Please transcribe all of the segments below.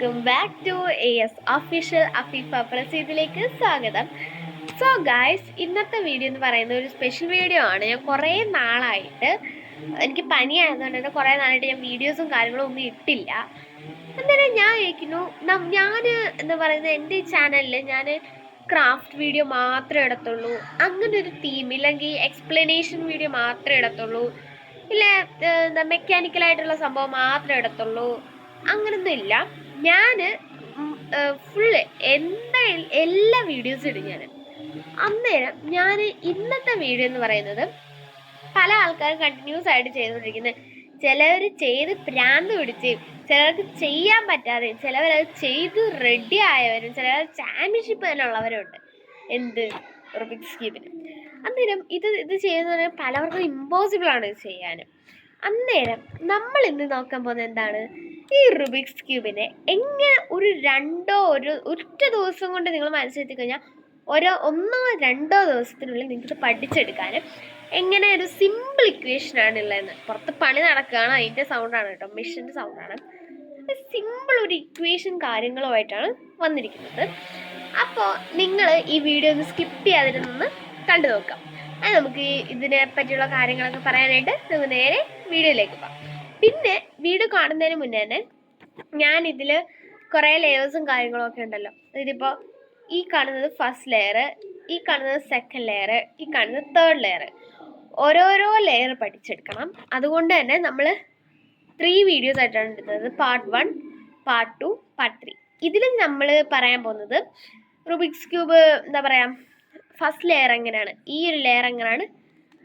Welcome back to AS official Afeefa പ്രസീദിലേക്ക് സ്വാഗതം. So guys, ഇന്നത്തെ വീഡിയോ എന്ന് പറയുന്നത് ഒരു സ്പെഷ്യൽ വീഡിയോ ആണ്. ഞാൻ കുറേ നാളായിട്ട് എനിക്ക് പനിയായതുകൊണ്ട് തന്നെ കുറേ നാളായിട്ട് ഞാൻ വീഡിയോസും കാര്യങ്ങളും ഒന്നും ഇട്ടില്ല. അന്നേരം ഞാൻ ചോദിക്കുന്നു, ഞാൻ എന്ന് പറയുന്നത് എൻ്റെ ഈ ചാനലിൽ ഞാൻ ക്രാഫ്റ്റ് വീഡിയോ മാത്രമേ ഇടത്തുള്ളൂ, അങ്ങനെ ഒരു തീം, ഇല്ലെങ്കിൽ എക്സ്പ്ലനേഷൻ വീഡിയോ മാത്രമേ ഇടത്തുള്ളൂ, ഇല്ല എന്താ മെക്കാനിക്കലായിട്ടുള്ള സംഭവം മാത്രമേ ഇടത്തുള്ളൂ, അങ്ങനൊന്നും ഇല്ല. ഞാൻ ഫുള്ള് എല്ലാ വീഡിയോസും ഇടും ഞാൻ. അന്നേരം ഞാൻ ഇന്നത്തെ വീഡിയോ എന്ന് പറയുന്നത് പല ആൾക്കാരും കണ്ടിന്യൂസ് ആയിട്ട് ചെയ്തുകൊണ്ടിരിക്കുന്നത്, ചിലവർ ചെയ്ത് ഭ്രാന്ത് പിടിച്ച്, ചിലർക്ക് ചെയ്യാൻ പറ്റാതെ, ചിലവരത് ചെയ്ത് റെഡി ആയവരും, ചിലർ ചാമ്പ്യൻഷിപ്പ് തന്നെ ഉള്ളവരുണ്ട്. എന്ത് റുബിക്സ് ക്യൂബിന്. അന്നേരം ഇത് ചെയ്യുന്നത് പലവർക്കും ഇമ്പോസിബിൾ ആണ് ഇത് ചെയ്യാൻ. അന്നേരം നമ്മൾ ഇന്ന് നോക്കാൻ പോകുന്നത് എന്താണ്, ഈ റുബിക്സ് ക്യൂബിനെ എങ്ങനെ ഒറ്റ ദിവസം കൊണ്ട് നിങ്ങൾ മനസ്സിലെത്തി കഴിഞ്ഞാൽ ഒന്നോ രണ്ടോ ദിവസത്തിനുള്ളിൽ നിങ്ങൾക്ക് പഠിച്ചെടുക്കാനും എങ്ങനെ ഒരു സിമ്പിൾ ഇക്വേഷനാണ് ഉള്ളതെന്ന്. പുറത്ത് പണി നടക്കുകയാണ്, അതിൻ്റെ സൗണ്ടാണ് കേട്ടോ, മെഷീൻ്റെ സൗണ്ടാണ്. സിമ്പിൾ ഒരു ഇക്വേഷൻ കാര്യങ്ങളുമായിട്ടാണ് വന്നിരിക്കുന്നത്. അപ്പോൾ നിങ്ങൾ ഈ വീഡിയോ ഒന്ന് സ്കിപ്പ് ചെയ്യാതിരുന്ന് കണ്ടു നോക്കാം. അത് നമുക്ക് ഇതിനെ പറ്റിയുള്ള കാര്യങ്ങളൊക്കെ പറയാനായിട്ട് നമുക്ക് നേരെ വീഡിയോയിലേക്ക് പോകാം. പിന്നെ വീഡിയോ കാണുന്നതിന് മുന്നേ തന്നെ ഞാൻ ഇതിൽ കുറേ ലെയേഴ്സും കാര്യങ്ങളും ഒക്കെ ഉണ്ടല്ലോ. ഇതിപ്പോൾ ഈ കാണുന്നത് ഫസ്റ്റ് ലെയർ, ഈ കാണുന്നത് സെക്കൻഡ് ലെയർ, ഈ കാണുന്നത് തേർഡ് ലെയർ, ഓരോരോ ലെയർ പഠിച്ചെടുക്കണം. അതുകൊണ്ട് തന്നെ നമ്മൾ 3 വീഡിയോസ് ആയിട്ടാണ് എടുത്തത്. Part 1, part 2, part 3. ഇതിൽ നമ്മൾ പറയാൻ പോകുന്നത് റുബിക്സ് ക്യൂബ് എന്താ പറയുക, ഫസ്റ്റ് ലെയർ എങ്ങനെയാണ്, ഈ ഒരു ലെയർ എങ്ങനെയാണ്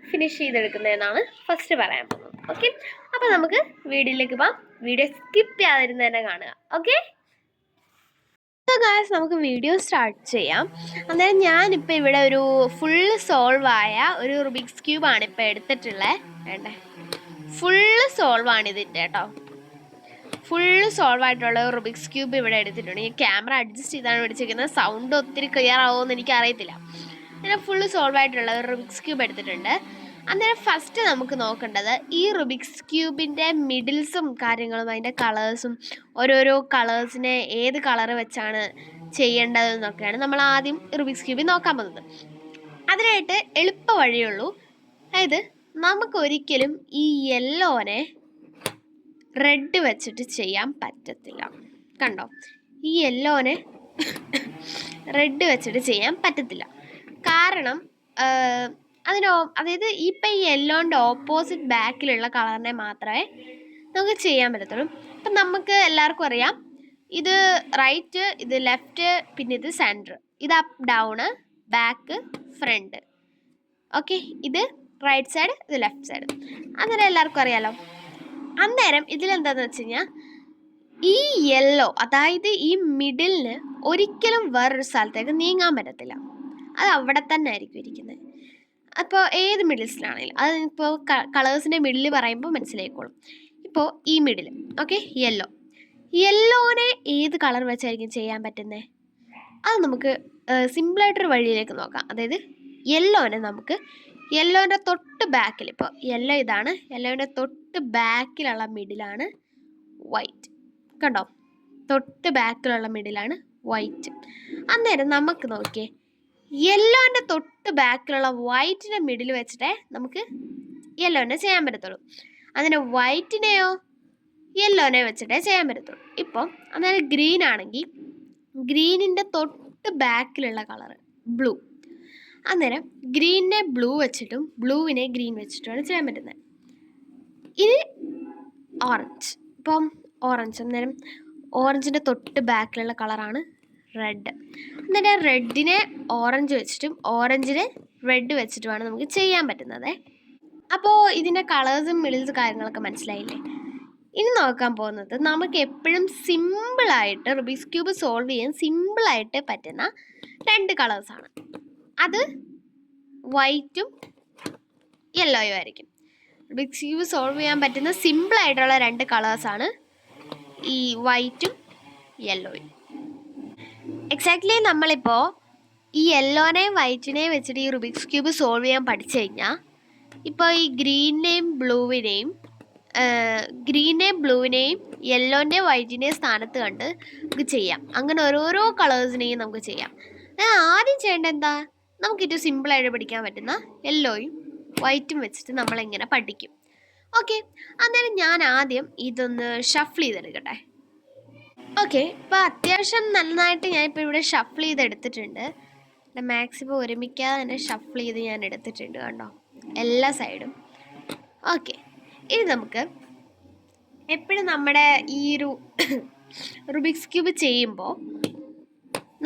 ഫിനിഷ് ചെയ്തെടുക്കുന്നതെന്നാണ് ഫസ്റ്റ് പറയാൻ പോകുന്നത്. ഓക്കെ, അപ്പോൾ നമുക്ക് വീഡിയോയിലേക്ക് പോകാം. വീഡിയോ സ്കിപ്പ് ചെയ്യാതിരുന്ന് തന്നെ കാണുക. ഓക്കെ, ഗായ്സ്, നമുക്ക് വീഡിയോ സ്റ്റാർട്ട് ചെയ്യാം. അന്നേരം ഞാനിപ്പോൾ ഇവിടെ ഒരു ഫുള്ള് സോൾവ് ആയ ഒരു റുബിക്സ് ക്യൂബാണ് ഇപ്പോൾ എടുത്തിട്ടുള്ളത്. വേണ്ടേ, ഫുള്ള് സോൾവ് ആണ് ഇതിൻ്റെ കേട്ടോ. ഫുള്ള് സോൾവ് ആയിട്ടുള്ള റുബിക്സ് ക്യൂബ് ഇവിടെ എടുത്തിട്ടുണ്ട്. ഈ ക്യാമറ അഡ്ജസ്റ്റ് ചെയ്താണ് പിടിച്ചിരിക്കുന്നത്. സൗണ്ട് ഒത്തിരി ക്ലിയർ ആവുമെന്ന് എനിക്ക് അറിയത്തില്ല. അങ്ങനെ ഫുള്ള് സോൾവ് ആയിട്ടുള്ള ഒരു റുബിക്സ് ക്യൂബ് എടുത്തിട്ടുണ്ട്. അന്നേരം ഫസ്റ്റ് നമുക്ക് നോക്കേണ്ടത് ഈ റുബിക്സ് ക്യൂബിൻ്റെ മിഡിൽസും കാര്യങ്ങളും അതിൻ്റെ കളേഴ്സും, ഓരോരോ കളേഴ്സിനെ ഏത് കളർ വെച്ചാണ് ചെയ്യേണ്ടതെന്നൊക്കെയാണ് നമ്മൾ ആദ്യം റുബിക്സ് ക്യൂബിൽ നോക്കാൻ പോകുന്നത്. അതിനായിട്ട് എളുപ്പ വഴിയുള്ളൂ. അതായത് നമുക്കൊരിക്കലും ഈ യെല്ലോനെ റെഡ് വെച്ചിട്ട് ചെയ്യാൻ പറ്റത്തില്ല. കണ്ടോ, ഈ യെല്ലോനെ റെഡ് വെച്ചിട്ട് ചെയ്യാൻ പറ്റത്തില്ല. കാരണം അതായത് ഇപ്പം ഈ യെല്ലോൻ്റെ ഓപ്പോസിറ്റ് ബാക്കിലുള്ള കളറിനെ മാത്രമേ നമുക്ക് ചെയ്യാൻ പറ്റത്തുള്ളൂ. അപ്പം നമുക്ക് എല്ലാവർക്കും അറിയാം, ഇത് റൈറ്റ്, ഇത് ലെഫ്റ്റ്, പിന്നെ ഇത് സെൻറ്റർ, ഇത് up down, back, front. Okay, ഇത് റൈറ്റ് സൈഡ്, ഇത് ലെഫ്റ്റ് സൈഡ്. അന്നേരം എല്ലാവർക്കും അറിയാലോ. അന്നേരം ഇതിലെന്താണെന്ന് വെച്ച് കഴിഞ്ഞാൽ ഈ യെല്ലോ, അതായത് ഈ മിഡിലിന് ഒരിക്കലും വേറൊരു സ്ഥലത്തേക്ക് നീങ്ങാൻ പറ്റത്തില്ല. അത് അവിടെ തന്നെ ആയിരിക്കും ഇരിക്കുന്നത്. അപ്പോൾ ഏത് മിഡിൽസിലാണെങ്കിലും, അത് ഇപ്പോൾ കളേഴ്സിൻ്റെ മിഡിൽ പറയുമ്പോൾ മനസ്സിലായിക്കോളും. ഇപ്പോൾ ഈ മിഡിൽ, ഓക്കെ, യെല്ലോനെ ഏത് കളർ വെച്ചായിരിക്കും ചെയ്യാൻ പറ്റുന്നത്? അത് നമുക്ക് സിമ്പിളായിട്ടൊരു വഴിയിലേക്ക് നോക്കാം. അതായത് യെല്ലോൻ്റെ തൊട്ട് ബാക്കിൽ, ഇപ്പോൾ യെല്ലോ ഇതാണ്, യെല്ലോൻ്റെ തൊട്ട് ബാക്കിലുള്ള മിഡിലാണ് വൈറ്റ്. കണ്ടോ, തൊട്ട് ബാക്കിലുള്ള മിഡിലാണ് വൈറ്റ്. അന്നേരം നമുക്ക് നോക്കിയേ, യെല്ലോൻ്റെ തൊട്ട് ബാക്കിലുള്ള വൈറ്റിൻ്റെ മിഡിൽ വെച്ചിട്ടേ നമുക്ക് യെല്ലോനെ ചെയ്യാൻ പറ്റത്തുള്ളൂ. അതിന് വൈറ്റിനെയോ യെല്ലോനെ വെച്ചിട്ടേ ചെയ്യാൻ പറ്റത്തുള്ളൂ. ഇപ്പോൾ അന്നേരം ഗ്രീൻ ആണെങ്കിൽ ഗ്രീനിൻ്റെ തൊട്ട് ബാക്കിലുള്ള കളറ് ബ്ലൂ. അന്നേരം ഗ്രീനിനെ ബ്ലൂ വെച്ചിട്ടും ബ്ലൂവിനെ ഗ്രീൻ വെച്ചിട്ടുമാണ് ചെയ്യാൻ പറ്റുന്നത്. ഇനി ഓറഞ്ച്. ഇപ്പം ഓറഞ്ച്, അന്നേരം ഓറഞ്ചിൻ്റെ തൊട്ട് ബാക്കിലുള്ള കളറാണ് റെഡ്. അന്നേരം റെഡിനെ ഓറഞ്ച് വെച്ചിട്ടും ഓറഞ്ചിനെ റെഡ് വെച്ചിട്ടുമാണ് നമുക്ക് ചെയ്യാൻ പറ്റുന്നത്. അപ്പോൾ ഇതിൻ്റെ കളേഴ്സും മിഡിൽസും കാര്യങ്ങളൊക്കെ മനസ്സിലായില്ലേ? ഇനി നോക്കാൻ പോകുന്നത് നമുക്ക് എപ്പോഴും സിമ്പിളായിട്ട് റുബിക്സ് ക്യൂബ് സോൾവ് ചെയ്യാൻ സിമ്പിളായിട്ട് പറ്റുന്ന 2 കളേഴ്സാണ്. അത് വൈറ്റും യെല്ലോയും ആയിരിക്കും. റുബിക്സ് ക്യൂബ് സോൾവ് ചെയ്യാൻ പറ്റുന്ന സിമ്പിളായിട്ടുള്ള 2 കളേഴ്സാണ് ഈ വൈറ്റും യെല്ലോയും. എക്സാക്ട്ലി നമ്മളിപ്പോൾ ഈ യെല്ലോനെയും വൈറ്റിനെയും വെച്ചിട്ട് ഈ റുബിക്സ് ക്യൂബ് സോൾവ് ചെയ്യാൻ പഠിച്ചു കഴിഞ്ഞാൽ, ഇപ്പോൾ ഈ ഗ്രീനിനെയും ബ്ലൂവിനെയും ഗ്രീനെയും ബ്ലൂവിനെയും യെല്ലോൻ്റെയും വൈറ്റിൻ്റെയും സ്ഥാനത്ത് കണ്ട് നമുക്ക് ചെയ്യാം. അങ്ങനെ ഓരോരോ കളേഴ്സിനെയും നമുക്ക് ചെയ്യാം. ആദ്യം ചെയ്യേണ്ടത് എന്താ, നമുക്ക് ഏറ്റവും സിമ്പിളായിട്ട് പഠിക്കാൻ പറ്റുന്ന യെല്ലോയും വൈറ്റും വെച്ചിട്ട് നമ്മളെങ്ങനെ പഠിക്കും. ഓക്കെ, അന്നേരം ഞാൻ ആദ്യം ഇതൊന്ന് ഷഫിൾ ചെയ്തെടുക്കട്ടെ. ഓക്കെ, ഇപ്പോൾ അത്യാവശ്യം നന്നായിട്ട് ഞാനിപ്പോൾ ഇവിടെ ഷഫിൾ ചെയ്തെടുത്തിട്ടുണ്ട്. മാക്സിമം ഒരുമിക്കാതെ തന്നെ ഷഫിൾ ചെയ്ത് ഞാൻ എടുത്തിട്ടുണ്ട് കണ്ടോ, എല്ലാ സൈഡും. ഓക്കെ, ഇനി നമുക്ക് എപ്പോഴും നമ്മുടെ ഈ ഒരു റുബിക്സ് ക്യൂബ് ചെയ്യുമ്പോൾ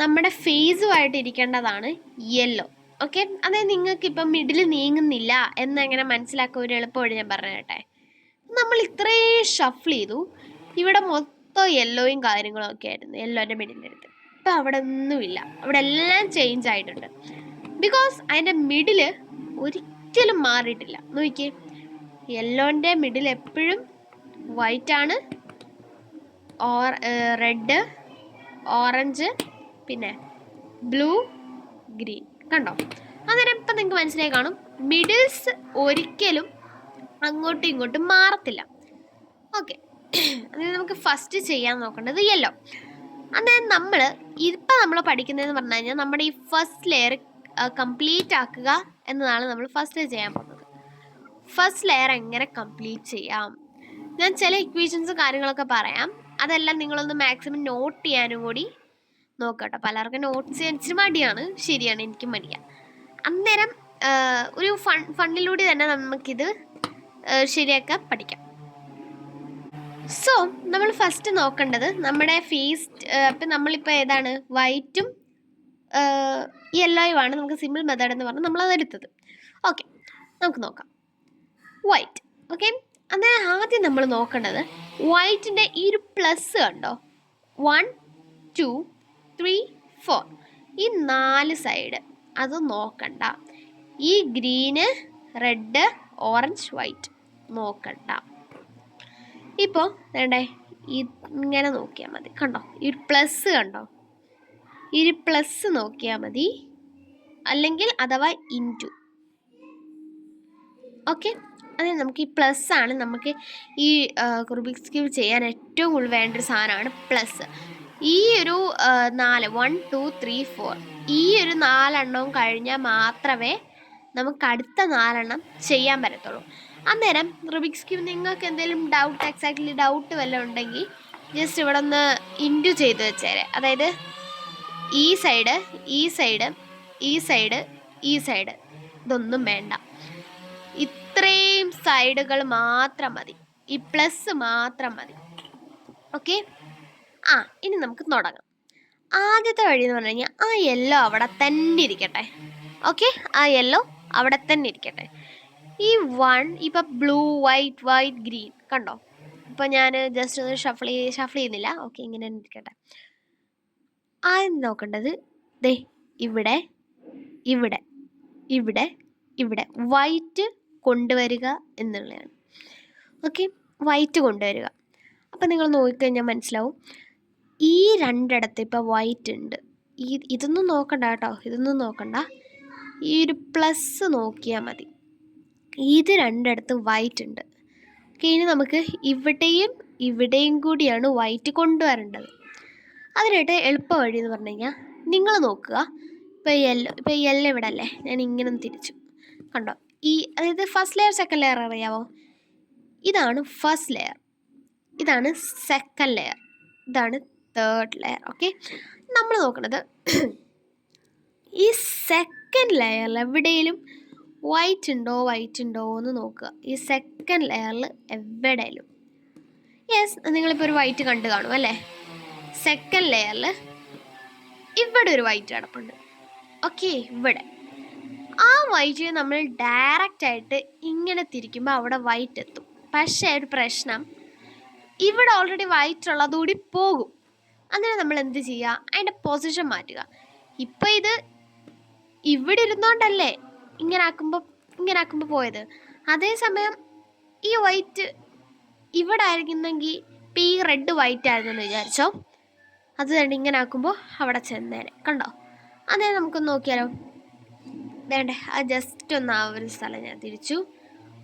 നമ്മുടെ ഫേസുമായിട്ട് ഇരിക്കേണ്ടതാണ് യെല്ലോ. ഓക്കെ, അതായത് നിങ്ങൾക്കിപ്പം മിഡിൽ നീങ്ങുന്നില്ല എന്നെങ്ങനെ മനസ്സിലാക്കുക ഒരു എളുപ്പമായിട്ട് ഞാൻ പറഞ്ഞു കേട്ടെ. നമ്മൾ ഇത്രയും ഷഫിൾ ചെയ്തു, ഇവിടെ മൊത്തം യെല്ലോയും കാര്യങ്ങളും ഒക്കെ ആയിരുന്നു യെല്ലോൻ്റെ മിഡിലിൻ്റെ അടുത്ത്. ഇപ്പം അവിടെ ഒന്നുമില്ല, അവിടെ എല്ലാം ചേഞ്ച് ആയിട്ടുണ്ട്. ബിക്കോസ് അതിൻ്റെ മിഡില് ഒരിക്കലും മാറിയിട്ടില്ല. നോക്കിയേ, യെല്ലോൻ്റെ മിഡിൽ എപ്പോഴും വൈറ്റാണ്, റെഡ്, ഓറഞ്ച്, പിന്നെ ബ്ലൂ, ഗ്രീൻ. കണ്ടോ, അന്നേരം ഇപ്പം നിങ്ങൾക്ക് മനസ്സിലായി കാണും, മിഡിൽസ് ഒരിക്കലും അങ്ങോട്ടും ഇങ്ങോട്ടും മാറത്തില്ല. ഓക്കെ, അതായത് നമുക്ക് ഫസ്റ്റ് ചെയ്യാൻ നോക്കേണ്ടത് യെല്ലോ. അന്നേരം നമ്മൾ പഠിക്കുന്നതെന്ന് പറഞ്ഞു കഴിഞ്ഞാൽ നമ്മുടെ ഈ ഫസ്റ്റ് ലെയർ കംപ്ലീറ്റ് ആക്കുക എന്നതാണ് നമ്മൾ ഫസ്റ്റ് ചെയ്യാൻ പോകുന്നത്. ഫസ്റ്റ് ലെയർ എങ്ങനെ കംപ്ലീറ്റ് ചെയ്യാം, ഞാൻ ചില ഇക്വേഷൻസ് കാര്യങ്ങളൊക്കെ പറയാം. അതെല്ലാം നിങ്ങളൊന്ന് മാക്സിമം നോട്ട് ചെയ്യാനും കൂടി നോക്കട്ടോ. പലർക്കും നോട്ട്സ് ചെയ്യാൻ ഇച്ചിരി മടിയാണ്, ശരിയാണ്, എനിക്കും മടിയാണ്. അന്നേരം ഒരു ഫണ്ടിലൂടെ തന്നെ നമുക്കിത് ശരിയാക്കാൻ പഠിക്കാം. സോ നമ്മൾ ഫസ്റ്റ് നോക്കേണ്ടത് നമ്മുടെ ഫേസ്. ഇപ്പം നമ്മളിപ്പോൾ ഏതാണ്, വൈറ്റും യെല്ലോയുമാണ് നമുക്ക് സിമ്പിൾ മെത്തേഡ് എന്ന് പറഞ്ഞാൽ നമ്മളത് എടുത്തത്. ഓക്കെ, നമുക്ക് നോക്കാം വൈറ്റ്. ഓക്കെ, അന്നേരം ആദ്യം നമ്മൾ നോക്കേണ്ടത് വൈറ്റിൻ്റെ ഈ ഒരു പ്ലസ് കണ്ടോ, 1 2 3 4 ഈ 4 സൈഡ് അത് നോക്കണ്ട. ഈ ഗ്രീന്, റെഡ്, ഓറഞ്ച്, വൈറ്റ് നോക്കണ്ട. ഇപ്പോൾ വേണ്ടേ ഇങ്ങനെ നോക്കിയാൽ മതി. കണ്ടോ, ഈ ഒരു പ്ലസ് കണ്ടോ, ഈ ഒരു പ്ലസ് നോക്കിയാൽ മതി, അല്ലെങ്കിൽ അഥവാ ഇൻറ്റു. ഓക്കെ, അതായത് നമുക്ക് ഈ പ്ലസ് ആണ് നമുക്ക് ഈ റുബിക്സ് ക്യൂബ് ചെയ്യാൻ ഏറ്റവും കൂടുതൽ വേണ്ട ഒരു സാധനമാണ് പ്ലസ്. ഈ ഒരു 4 1 2 3 4 ഈ ഒരു 4 എണ്ണവും കഴിഞ്ഞാൽ മാത്രമേ നമുക്ക് അടുത്ത 4 എണ്ണം ചെയ്യാൻ പറ്റത്തുള്ളൂ. അന്നേരം റുബിക്സ് ക്യൂബ് നിങ്ങൾക്ക് എന്തെങ്കിലും എക്സാക്ട്ലി ഡൗട്ട് വല്ലതും ഉണ്ടെങ്കിൽ ജസ്റ്റ് ഇവിടെ ഒന്ന് ഇൻറ്റു ചെയ്ത് വെച്ചേരെ. അതായത് ഈ സൈഡ്, ഈ സൈഡ്, ഈ സൈഡ്, ഈ സൈഡ്, ഇതൊന്നും വേണ്ട, ഇത്രയും സൈഡുകൾ മാത്രം മതി, ഈ പ്ലസ് മാത്രം മതി. ഓക്കെ, ഇനി നമുക്ക് തുടങ്ങാം. ആദ്യത്തെ വഴി എന്ന് പറഞ്ഞു കഴിഞ്ഞാൽ ആ യെല്ലോ അവിടെ തന്നെ ഇരിക്കട്ടെ. ഓക്കെ, ആ യെല്ലോ അവിടെ തന്നെ ഇരിക്കട്ടെ. ഈ 1 ഇപ്പം ബ്ലൂ, വൈറ്റ്, ഗ്രീൻ കണ്ടോ. ഇപ്പം ഞാൻ ജസ്റ്റ് ഒന്ന് ഷഫിൾ ചെയ്യുന്നില്ല. ഓക്കെ, ഇങ്ങനെ തന്നെ ഇരിക്കട്ടെ. ആദ്യം നോക്കേണ്ടത് ദേ ഇവിടെ, ഇവിടെ, ഇവിടെ, ഇവിടെ വൈറ്റ് കൊണ്ടുവരിക എന്നുള്ളതാണ്. ഓക്കെ, വൈറ്റ് കൊണ്ടുവരിക. അപ്പം നിങ്ങൾ നോക്കിക്കഴിഞ്ഞാൽ മനസ്സിലാവും, ഈ രണ്ടിടത്ത് ഇപ്പോൾ വൈറ്റ് ഉണ്ട്. ഇതൊന്നും നോക്കണ്ട കേട്ടോ, ഇതൊന്നും നോക്കണ്ട, ഈ ഒരു പ്ലസ് നോക്കിയാൽ മതി. ഇത് രണ്ടിടത്ത് വൈറ്റ് ഉണ്ട്. ഓക്കെ, ഇനി നമുക്ക് ഇവിടെയും കൂടിയാണ് വൈറ്റ് കൊണ്ടുവരേണ്ടത്. അതിനായിട്ട് എളുപ്പ വഴി എന്ന് പറഞ്ഞു കഴിഞ്ഞാൽ നിങ്ങൾ നോക്കുക, ഇപ്പോൾ യെല്ലോ ഇവിടെ അല്ലേ, ഞാൻ ഇങ്ങനെ ഒന്ന് തിരിച്ചു കണ്ടോ. അതായത് ഫസ്റ്റ് ലെയർ സെക്കൻഡ് ലെയർ അറിയാമോ, ഇതാണ് ഫസ്റ്റ് ലെയർ, ഇതാണ് സെക്കൻഡ് ലെയർ, ഇതാണ് തേർഡ് ലെയർ. ഓക്കെ, നമ്മൾ നോക്കുന്നത് ഈ സെക്കൻഡ് ലെയറിൽ എവിടെയെങ്കിലും വൈറ്റ് ഉണ്ടോ എന്ന് നോക്കുക. ഈ സെക്കൻഡ് ലെയറിൽ എവിടെയെങ്കിലും, യെസ്, നിങ്ങളിപ്പോൾ ഒരു വൈറ്റ് കണ്ടു കാണും അല്ലേ. സെക്കൻഡ് ലെയറിൽ ഇവിടെ ഒരു വൈറ്റ് കിടപ്പുണ്ട്. ഓക്കെ, ഇവിടെ ആ വൈറ്റ് നമ്മൾ ഡയറക്റ്റായിട്ട് ഇങ്ങനെ തിരിക്കുമ്പോൾ അവിടെ വൈറ്റ് എത്തും. പക്ഷേ ഒരു പ്രശ്നം, ഇവിടെ ഓൾറെഡി വൈറ്റ് ഉള്ളതുകൂടി പോകും. അങ്ങനെ നമ്മൾ എന്ത് ചെയ്യുക, അതിൻ്റെ പൊസിഷൻ മാറ്റുക. ഇപ്പം ഇത് ഇവിടെ ഇരുന്നോണ്ടല്ലേ ഇങ്ങനെ ആക്കുമ്പോൾ പോയത്. അതേസമയം ഈ വൈറ്റ് ഇവിടെ ആയിരിക്കുന്നെങ്കിൽ ഇപ്പം ഈ റെഡ് വൈറ്റ് ആയിരുന്നെന്ന് വിചാരിച്ചോ, അത് തന്നെ ഇങ്ങനെ ആക്കുമ്പോൾ അവിടെ ചെന്നേനെ. കണ്ടോ, അതേ നമുക്കൊന്ന് നോക്കിയാലോ. വേണ്ടേ, അത് ജസ്റ്റ് ഒന്ന് ആ ഒരു സ്ഥലം ഞാൻ തിരിച്ചു.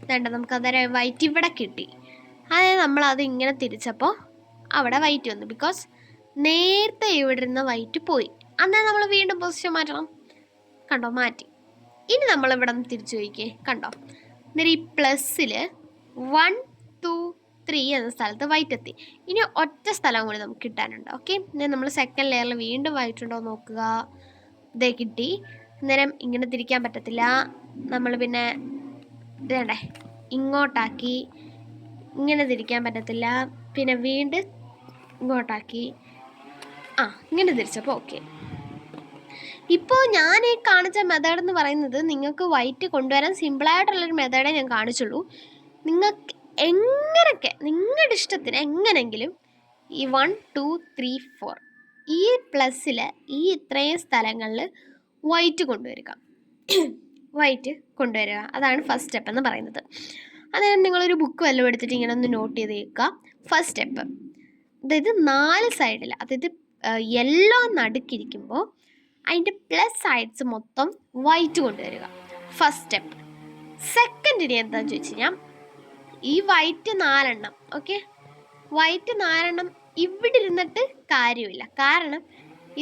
വേണ്ട, നമുക്ക് അന്നേരം വൈറ്റ് ഇവിടെ കിട്ടി. അതായത് നമ്മളത് ഇങ്ങനെ തിരിച്ചപ്പോൾ അവിടെ വൈറ്റ് വന്നു. ബിക്കോസ് നേരത്തെ ഇവിടെ ഇരുന്ന വൈറ്റ് പോയി. അന്നേരം നമ്മൾ വീണ്ടും പൊസിഷൻ മാറ്റണം. കണ്ടോ, മാറ്റി. ഇനി നമ്മളിവിടെ നിന്ന് തിരിച്ചു ചോദിക്കേ, കണ്ടോ. അന്നേരം ഈ പ്ലസ്സിൽ 1 2 3 എന്ന സ്ഥലത്ത് വൈറ്റ് എത്തി. ഇനി ഒറ്റ സ്ഥലം കൂടി നമുക്ക് കിട്ടാനുണ്ട്. ഓക്കെ, ഇനി നമ്മൾ സെക്കൻഡ് ലെയറിൽ വീണ്ടും വൈറ്റ് ഉണ്ടോ നോക്കുക. ഇതേ കിട്ടി. അന്നേരം ഇങ്ങനെ തിരിക്കാൻ പറ്റത്തില്ല. നമ്മൾ പിന്നെ ഇതേണ്ടേ ഇങ്ങോട്ടാക്കി. ഇങ്ങനെ തിരിക്കാൻ പറ്റത്തില്ല. പിന്നെ വീണ്ടും ഇങ്ങോട്ടാക്കി. ഇങ്ങനെ തിരിച്ചപ്പോൾ ഓക്കെ. ഇപ്പോൾ ഞാൻ ഈ കാണിച്ച മെത്തേഡ് എന്ന് പറയുന്നത് നിങ്ങൾക്ക് വൈറ്റ് കൊണ്ടുവരാൻ സിമ്പിളായിട്ടുള്ളൊരു മെത്തേഡേ ഞാൻ കാണിച്ചുള്ളൂ. നിങ്ങൾക്ക് എങ്ങനെയൊക്കെ നിങ്ങളുടെ ഇഷ്ടത്തിന് എങ്ങനെയെങ്കിലും ഈ 1 2 3 4 ഈ പ്ലസ്സിൽ ഈ ഇത്രയും സ്ഥലങ്ങളിൽ വൈറ്റ് കൊണ്ടുവരിക. അതാണ് ഫസ്റ്റ് സ്റ്റെപ്പ് എന്ന് പറയുന്നത്. അതായത് നിങ്ങളൊരു ബുക്ക് വല്ലതും എടുത്തിട്ട് ഇങ്ങനെ ഒന്ന് നോട്ട് ചെയ്ത് വെക്കുക. ഫസ്റ്റ് സ്റ്റെപ്പ്, അതായത് 4 സൈഡിൽ, അതായത് യെല്ലോ നടുക്കിരിക്കുമ്പോൾ അതിൻ്റെ പ്ലസ് സൈഡ്സ് മൊത്തം വൈറ്റ് കൊണ്ടുവരിക. First step. സെക്കൻഡ് ഇനി എന്താണെന്ന് ചോദിച്ചു കഴിഞ്ഞാൽ ഈ വൈറ്റ് 4 എണ്ണം, ഓക്കെ, വൈറ്റ് 4 എണ്ണം ഇവിടെ ഇരുന്നിട്ട് കാര്യമില്ല. കാരണം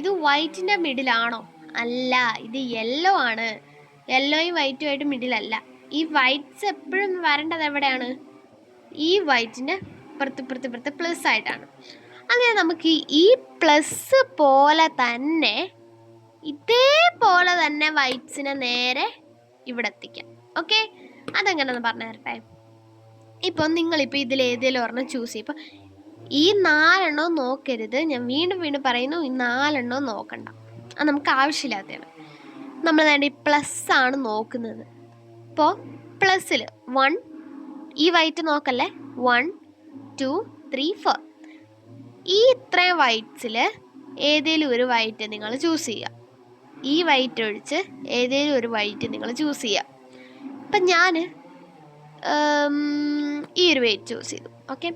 ഇത് വൈറ്റിൻ്റെ മിഡിലാണോ? അല്ല, ഇത് യെല്ലോ ആണ്. യെല്ലോയും വൈറ്റുമായിട്ട് മിഡിലല്ല. ഈ വൈറ്റ്സ് എപ്പോഴും വരേണ്ടത് എവിടെയാണ്? ഈ വൈറ്റിൻ്റെ ഇപ്പുറത്ത് പ്ലസ് ആയിട്ടാണ്. അങ്ങനെ നമുക്ക് ഈ പ്ലസ് പോലെ തന്നെ ഇതേപോലെ തന്നെ വൈറ്റ്സിനെ നേരെ ഇവിടെ എത്തിക്കാം. ഓക്കെ, അതെങ്ങനെയെന്ന് പറഞ്ഞു തരട്ടെ. ഇപ്പോൾ നിങ്ങളിപ്പോൾ ഇതിൽ ഏതെങ്കിലും ഒരെണ്ണം ചൂസ് ചെയ്യും. ഇപ്പോൾ ഈ 4 എണ്ണം നോക്കരുത്. ഞാൻ വീണ്ടും പറയുന്നു, ഈ 4 എണ്ണം നോക്കണ്ട. അത് നമുക്ക് ആവശ്യമില്ലാത്തതാണ്. നമ്മൾ വേണ്ട ഈ പ്ലസ് ആണ് നോക്കുന്നത്. ഇപ്പോൾ പ്ലസ്സിൽ 1, ഈ വൈറ്റ് നോക്കല്ലേ, 1 2 3 4, ഈ ഇത്രയും വൈറ്റ്സിൽ ഏതെങ്കിലും ഒരു വൈറ്റ് നിങ്ങൾ ചൂസ് ചെയ്യുക. ഈ വൈറ്റ് ഒഴിച്ച് ഏതെങ്കിലും ഒരു വൈറ്റ് നിങ്ങൾ ചൂസ് ചെയ്യുക. ഇപ്പം ഞാൻ ഈ ഒരു വൈറ്റ് ചൂസ് ചെയ്തു. ഓക്കെ,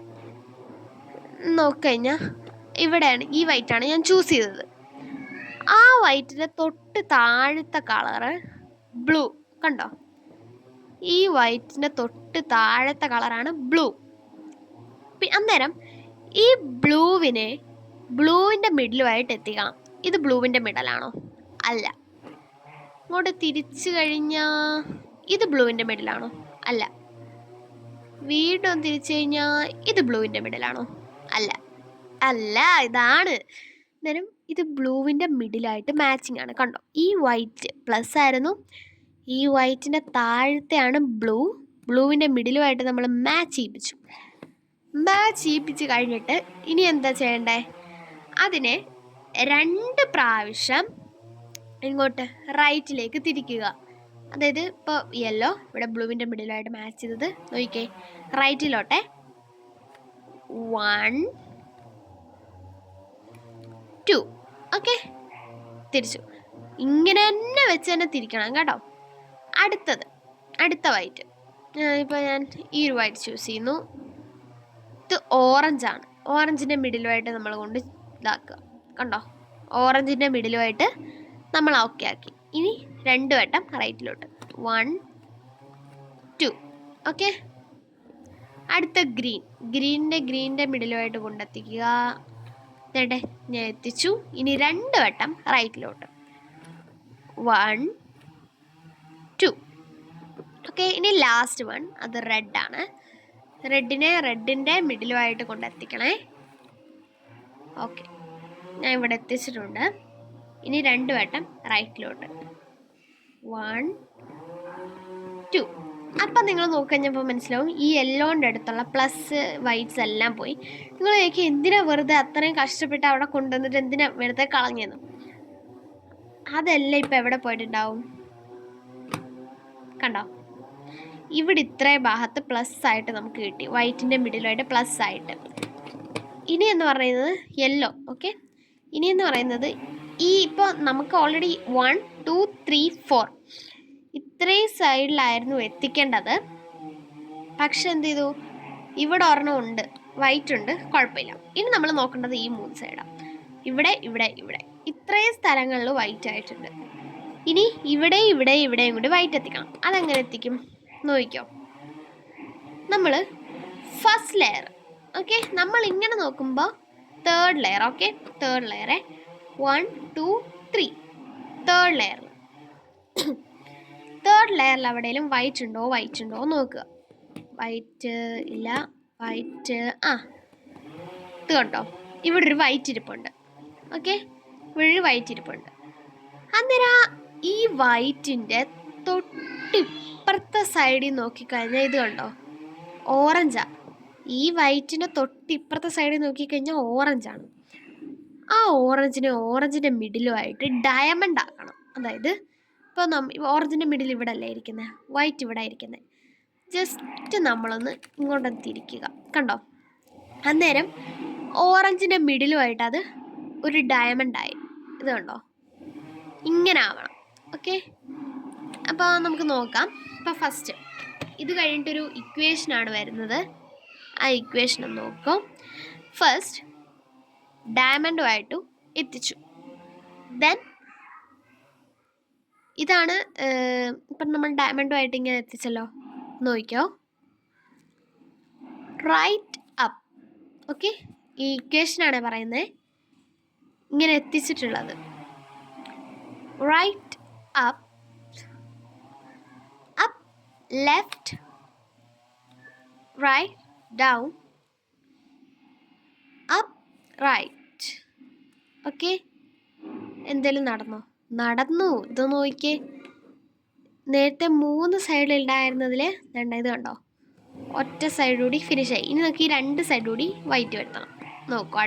നോക്കിക്കഴിഞ്ഞാൽ ഇവിടെയാണ് ഈ വൈറ്റാണ് ഞാൻ ചൂസ് ചെയ്തത്. ആ വൈറ്റിൻ്റെ തൊട്ട് താഴത്തെ കളറ് ബ്ലൂ, കണ്ടോ? ഈ വൈറ്റിൻ്റെ തൊട്ട് താഴത്തെ കളറാണ് ബ്ലൂ. അന്നേരം ഈ ബ്ലൂവിൻ്റെ മിഡിലുമായിട്ട് എത്തിക്കണം. ഇത് ബ്ലൂവിൻ്റെ മിഡലാണോ? അല്ല. ഇങ്ങോട്ട് തിരിച്ചു കഴിഞ്ഞാൽ ഇത് ബ്ലൂവിൻ്റെ മിഡിലാണോ? അല്ല. വീണ്ടും തിരിച്ചു കഴിഞ്ഞാൽ ഇത് ബ്ലൂവിൻ്റെ മിഡിലാണോ? അല്ല, ഇതാണ്. അന്നേരം ഇത് ബ്ലൂവിൻ്റെ മിഡിലായിട്ട് മാച്ചിങ് ആണ്. കണ്ടോ, ഈ വൈറ്റ് പ്ലസ് ആയിരുന്നു, ഈ വൈറ്റിൻ്റെ താഴത്തെയാണ് ബ്ലൂവിൻ്റെ മിഡിലുമായിട്ട് നമ്മൾ മാച്ച് ചെയ്യിപ്പിച്ച് കഴിഞ്ഞിട്ട് ഇനി എന്താ ചെയ്യണ്ടേ? അതിനെ 2 പ്രാവശ്യം ഇങ്ങോട്ട് റൈറ്റിലേക്ക് തിരിക്കുക. അതായത് ഇപ്പോൾ യെല്ലോ ഇവിടെ ബ്ലൂവിൻ്റെ മിഡിലായിട്ട് മാച്ച് ചെയ്തത് നോക്കിക്കേ, റൈറ്റിലോട്ടെ 1 2. ഓക്കെ, തിരിച്ചു. ഇങ്ങനെ തന്നെ വെച്ച് തന്നെ തിരിക്കണം കേട്ടോ. അടുത്ത വൈറ്റ് ഇപ്പോൾ ഞാൻ ഈ ഒരു വൈറ്റ് ചൂസ് ചെയ്യുന്നു. ഇത് ഓറഞ്ചാണ്. ഓറഞ്ചിൻ്റെ മിഡിലുമായിട്ട് നമ്മൾ കൊണ്ട് ഇതാക്കുക. കണ്ടോ, ഓറഞ്ചിൻ്റെ മിഡിലുമായിട്ട് നമ്മൾ ഓക്കെ ആക്കി. ഇനി 2 വട്ടം റൈറ്റിലോട്ട് 1 2. ഓക്കെ, അടുത്ത ഗ്രീനിൻ്റെ മിഡിലുമായിട്ട് കൊണ്ടെത്തിക്കുക. എന്നിട്ട് ഞാൻ എത്തിച്ചു. ഇനി 2 വട്ടം റൈറ്റിലോട്ട് 1 2. ഓക്കെ, ഇനി ലാസ്റ്റ് വൺ, അത് റെഡാണ്. റെഡിൻ്റെ മിഡിലുമായിട്ട് കൊണ്ടെത്തിക്കണേ. ഓക്കെ, ഞാൻ ഇവിടെ എത്തിച്ചിട്ടുണ്ട്. ഇനി 2 വട്ടം റൈറ്റിലോട്ട് 1 2. അപ്പം നിങ്ങൾ നോക്കിക്കഴിഞ്ഞപ്പോൾ മനസ്സിലാവും ഈ യെല്ലോൻ്റെ അടുത്തുള്ള പ്ലസ് വൈറ്റ്സ് എല്ലാം പോയി. നിങ്ങൾ ചോദിക്കുക എന്തിനാ വെറുതെ അത്രയും കഷ്ടപ്പെട്ട് അവിടെ കൊണ്ടുവന്നിട്ട് എന്തിനാ വെറുതെ കളഞ്ഞെന്ന്. അതെല്ലാം ഇപ്പം എവിടെ പോയിട്ടുണ്ടാവും? കണ്ടോ, ഇവിടെ ഇത്രയും ഭാഗത്ത് പ്ലസ് ആയിട്ട് നമുക്ക് കിട്ടി, വൈറ്റിൻ്റെ മിഡിലുമായിട്ട് പ്ലസ് ആയിട്ട്. ഇനി എന്ന് പറയുന്നത് യെല്ലോ. ഓക്കെ, ഇനി എന്ന് പറയുന്നത് ഈ ഇപ്പോൾ നമുക്ക് ഓൾറെഡി 1 2 3 4 ഇത്രയും സൈഡിലായിരുന്നു എത്തിക്കേണ്ടത്. പക്ഷെ എന്ത് ചെയ്തു, ഇവിടെ ഒരെണ്ണം ഉണ്ട്, വൈറ്റ് ഉണ്ട്, കുഴപ്പമില്ല. ഇനി നമ്മൾ നോക്കേണ്ടത് ഈ 3 സൈഡാണ്. ഇവിടെ ഇത്രയും സ്ഥലങ്ങളിൽ വൈറ്റ് ആയിട്ടുണ്ട്. ഇനി ഇവിടെയും കൂടി വൈറ്റ് എത്തിക്കണം. അതെങ്ങനെ എത്തിക്കും നോക്കിക്കോ. നമ്മൾ ഫസ്റ്റ് ലെയർ. ഓക്കെ, നമ്മൾ ഇങ്ങനെ നോക്കുമ്പോൾ third layer. Okay, third layer 1 2 3 third layer. Third ലെയറിൽ എവിടെയെങ്കിലും വൈറ്റ് ഉണ്ടോ നോക്കുക. വൈറ്റ് ഇല്ല. വൈറ്റ് ഇത് കണ്ടോ, ഇവിടെ ഒരു വൈറ്റ് ഇരിപ്പുണ്ട്. ഓക്കെ, ഇവിടെ ഒരു വൈറ്റ് ഇരിപ്പുണ്ട്. അന്നേരം ഈ വൈറ്റിൻ്റെ തൊട്ടിപ്പുറത്തെ സൈഡിൽ നോക്കിക്കഴിഞ്ഞാൽ ഇത് കണ്ടോ, ഓറഞ്ചാണ്. ഈ വൈറ്റിൻ്റെ തൊട്ടിപ്പുറത്തെ സൈഡിൽ നോക്കിക്കഴിഞ്ഞാൽ ഓറഞ്ചാണ്. ആ ഓറഞ്ചിൻ്റെ മിഡിലുമായിട്ട് ഡയമണ്ട് ആക്കണം. അതായത് ഇപ്പോൾ ഓറഞ്ചിൻ്റെ മിഡിൽ ഇവിടെ അല്ലേ ഇരിക്കുന്നത്, വൈറ്റ് ഇവിടെ ഇരിക്കുന്നത്. ജസ്റ്റ് നമ്മളൊന്ന് ഇങ്ങോട്ടൊന്ന് തിരിക്കുക, കണ്ടോ. അന്നേരം ഓറഞ്ചിൻ്റെ മിഡിലുമായിട്ട് അത് ഒരു ഡയമണ്ടായി. ഇത് കണ്ടോ, ഇങ്ങനെ ആവണം. ഓക്കെ, അപ്പോൾ നമുക്ക് നോക്കാം. ഇപ്പോൾ ഫസ്റ്റ് ഇത് കഴിഞ്ഞിട്ടൊരു ഇക്വേഷനാണ് വരുന്നത്. ആ ഇക്വേഷൻ നോക്കാം. ഫസ്റ്റ് ഡയമണ്ടുമായിട്ട് എത്തിച്ചു. ദെൻ ഇതാണ് ഇപ്പം നമ്മൾ ഡയമണ്ടുമായിട്ട് ഇങ്ങനെ എത്തിച്ചല്ലോ, നോക്കിക്കോ. Right up. ഓക്കെ, ഈ ഇക്വേഷനാണ് പറയുന്നത് ഇങ്ങനെ എത്തിച്ചിട്ടുള്ളത്. Right up, up left, right down, up right. Okay, എന്തേലും നടന്നു. ഇത് നോക്കിക്കേ, നേരത്തെ 3 സൈഡിലുണ്ടായിരുന്നതിൽ ഇത് കണ്ടോ, ഒറ്റ സൈഡ് കൂടി ഫിനിഷായി. ഇനി നമുക്ക് ഈ 2 സൈഡ് കൂടി വൈറ്റ് വരുത്തണം. നോക്കൂ,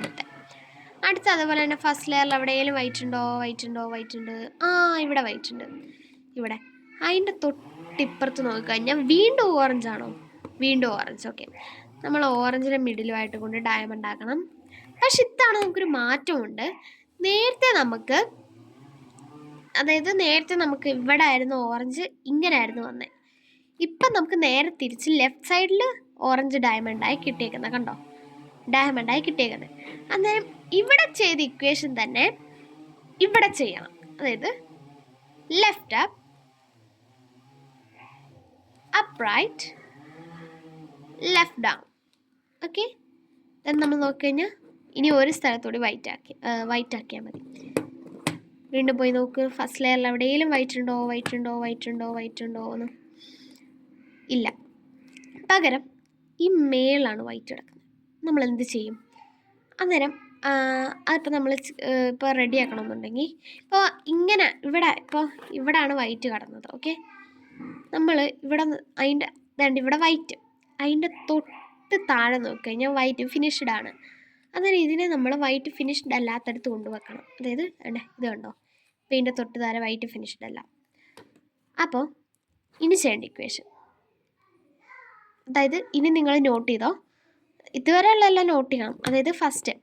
അടുത്ത അതുപോലെ തന്നെ ഫസ്റ്റ് ലെയറിൽ എവിടെയെങ്കിലും വൈറ്റ് ഉണ്ടോ? ഉണ്ട്. ഇവിടെ വൈറ്റ് ഉണ്ട്. ഇവിടെ അതിൻ്റെ തൊട്ടിപ്പുറത്ത് നോക്കിക്കഴിഞ്ഞാൽ വീണ്ടും ഓറഞ്ചാണോ? വീണ്ടും ഓറഞ്ച്. ഓക്കെ, നമ്മൾ ഓറഞ്ചിൻ്റെ മിഡിലുമായിട്ട് കൊണ്ട് ഡയമണ്ട് ആക്കണം. പക്ഷെ ഇതാണ് നമുക്കൊരു മാറ്റമുണ്ട്. നേരത്തെ നമുക്ക് ഇവിടെ ആയിരുന്നു ഓറഞ്ച്, ഇങ്ങനെ ആയിരുന്നു വന്നത്. ഇപ്പം നമുക്ക് നേരെ തിരിച്ച് ലെഫ്റ്റ് സൈഡിൽ ഓറഞ്ച് ഡയമണ്ടായി കിട്ടിയേക്കുന്നത് കണ്ടോ, ഡയമണ്ടായി കിട്ടിയേക്കുന്നത്. അന്നേരം ഇവിടെ ചെയ്ത ഇക്വേഷൻ തന്നെ ഇവിടെ ചെയ്യണം. അതായത് left up right, left down. Okay, നമ്മൾ നോക്കിക്കഴിഞ്ഞാൽ ഇനി ഒരു സ്ഥലത്തൂടി വൈറ്റ് ആക്കിയാൽ മതി. വീണ്ടും പോയി നോക്ക്, ഫസ്റ്റ് ലെയറിൽ എവിടെയെങ്കിലും വൈറ്റ് ഉണ്ടോ എന്ന് ഇല്ല. പകരം ഈ മേളാണ് വൈറ്റ് കിടക്കുന്നത്. നമ്മൾ എന്ത് ചെയ്യും? അന്നേരം അതിപ്പോൾ നമ്മൾ ഇപ്പോൾ റെഡി ആക്കണമെന്നുണ്ടെങ്കിൽ ഇപ്പോൾ ഇങ്ങനെ ഇവിടാണ് വൈറ്റ് കിടന്നത്. ഓക്കെ, നമ്മൾ ഇവിടെ വൈറ്റ്, അതിൻ്റെ തൊട്ട് താഴെ നോക്കിക്കഴിഞ്ഞാൽ വൈറ്റ് ഫിനിഷ്ഡ് ആണ്. അന്നേരം ഇതിനെ നമ്മൾ വൈറ്റ് ഫിനിഷ്ഡ് അല്ലാത്തടുത്ത് കൊണ്ടുവെക്കണം. അതായത് ഇത് കണ്ടോ, ഇപ്പോൾ ഇതിൻ്റെ തൊട്ട് താഴെ വൈറ്റ് ഫിനിഷ്ഡ് അല്ല. അപ്പോൾ ഇനി ചെയ്യേണ്ട ഇക്വേഷൻ, അതായത് ഇനി നിങ്ങൾ നോട്ട് ചെയ്തോ, ഇതുവരെയുള്ളതെല്ലാം നോട്ട് ചെയ്യണം. അതായത് ഫസ്റ്റ്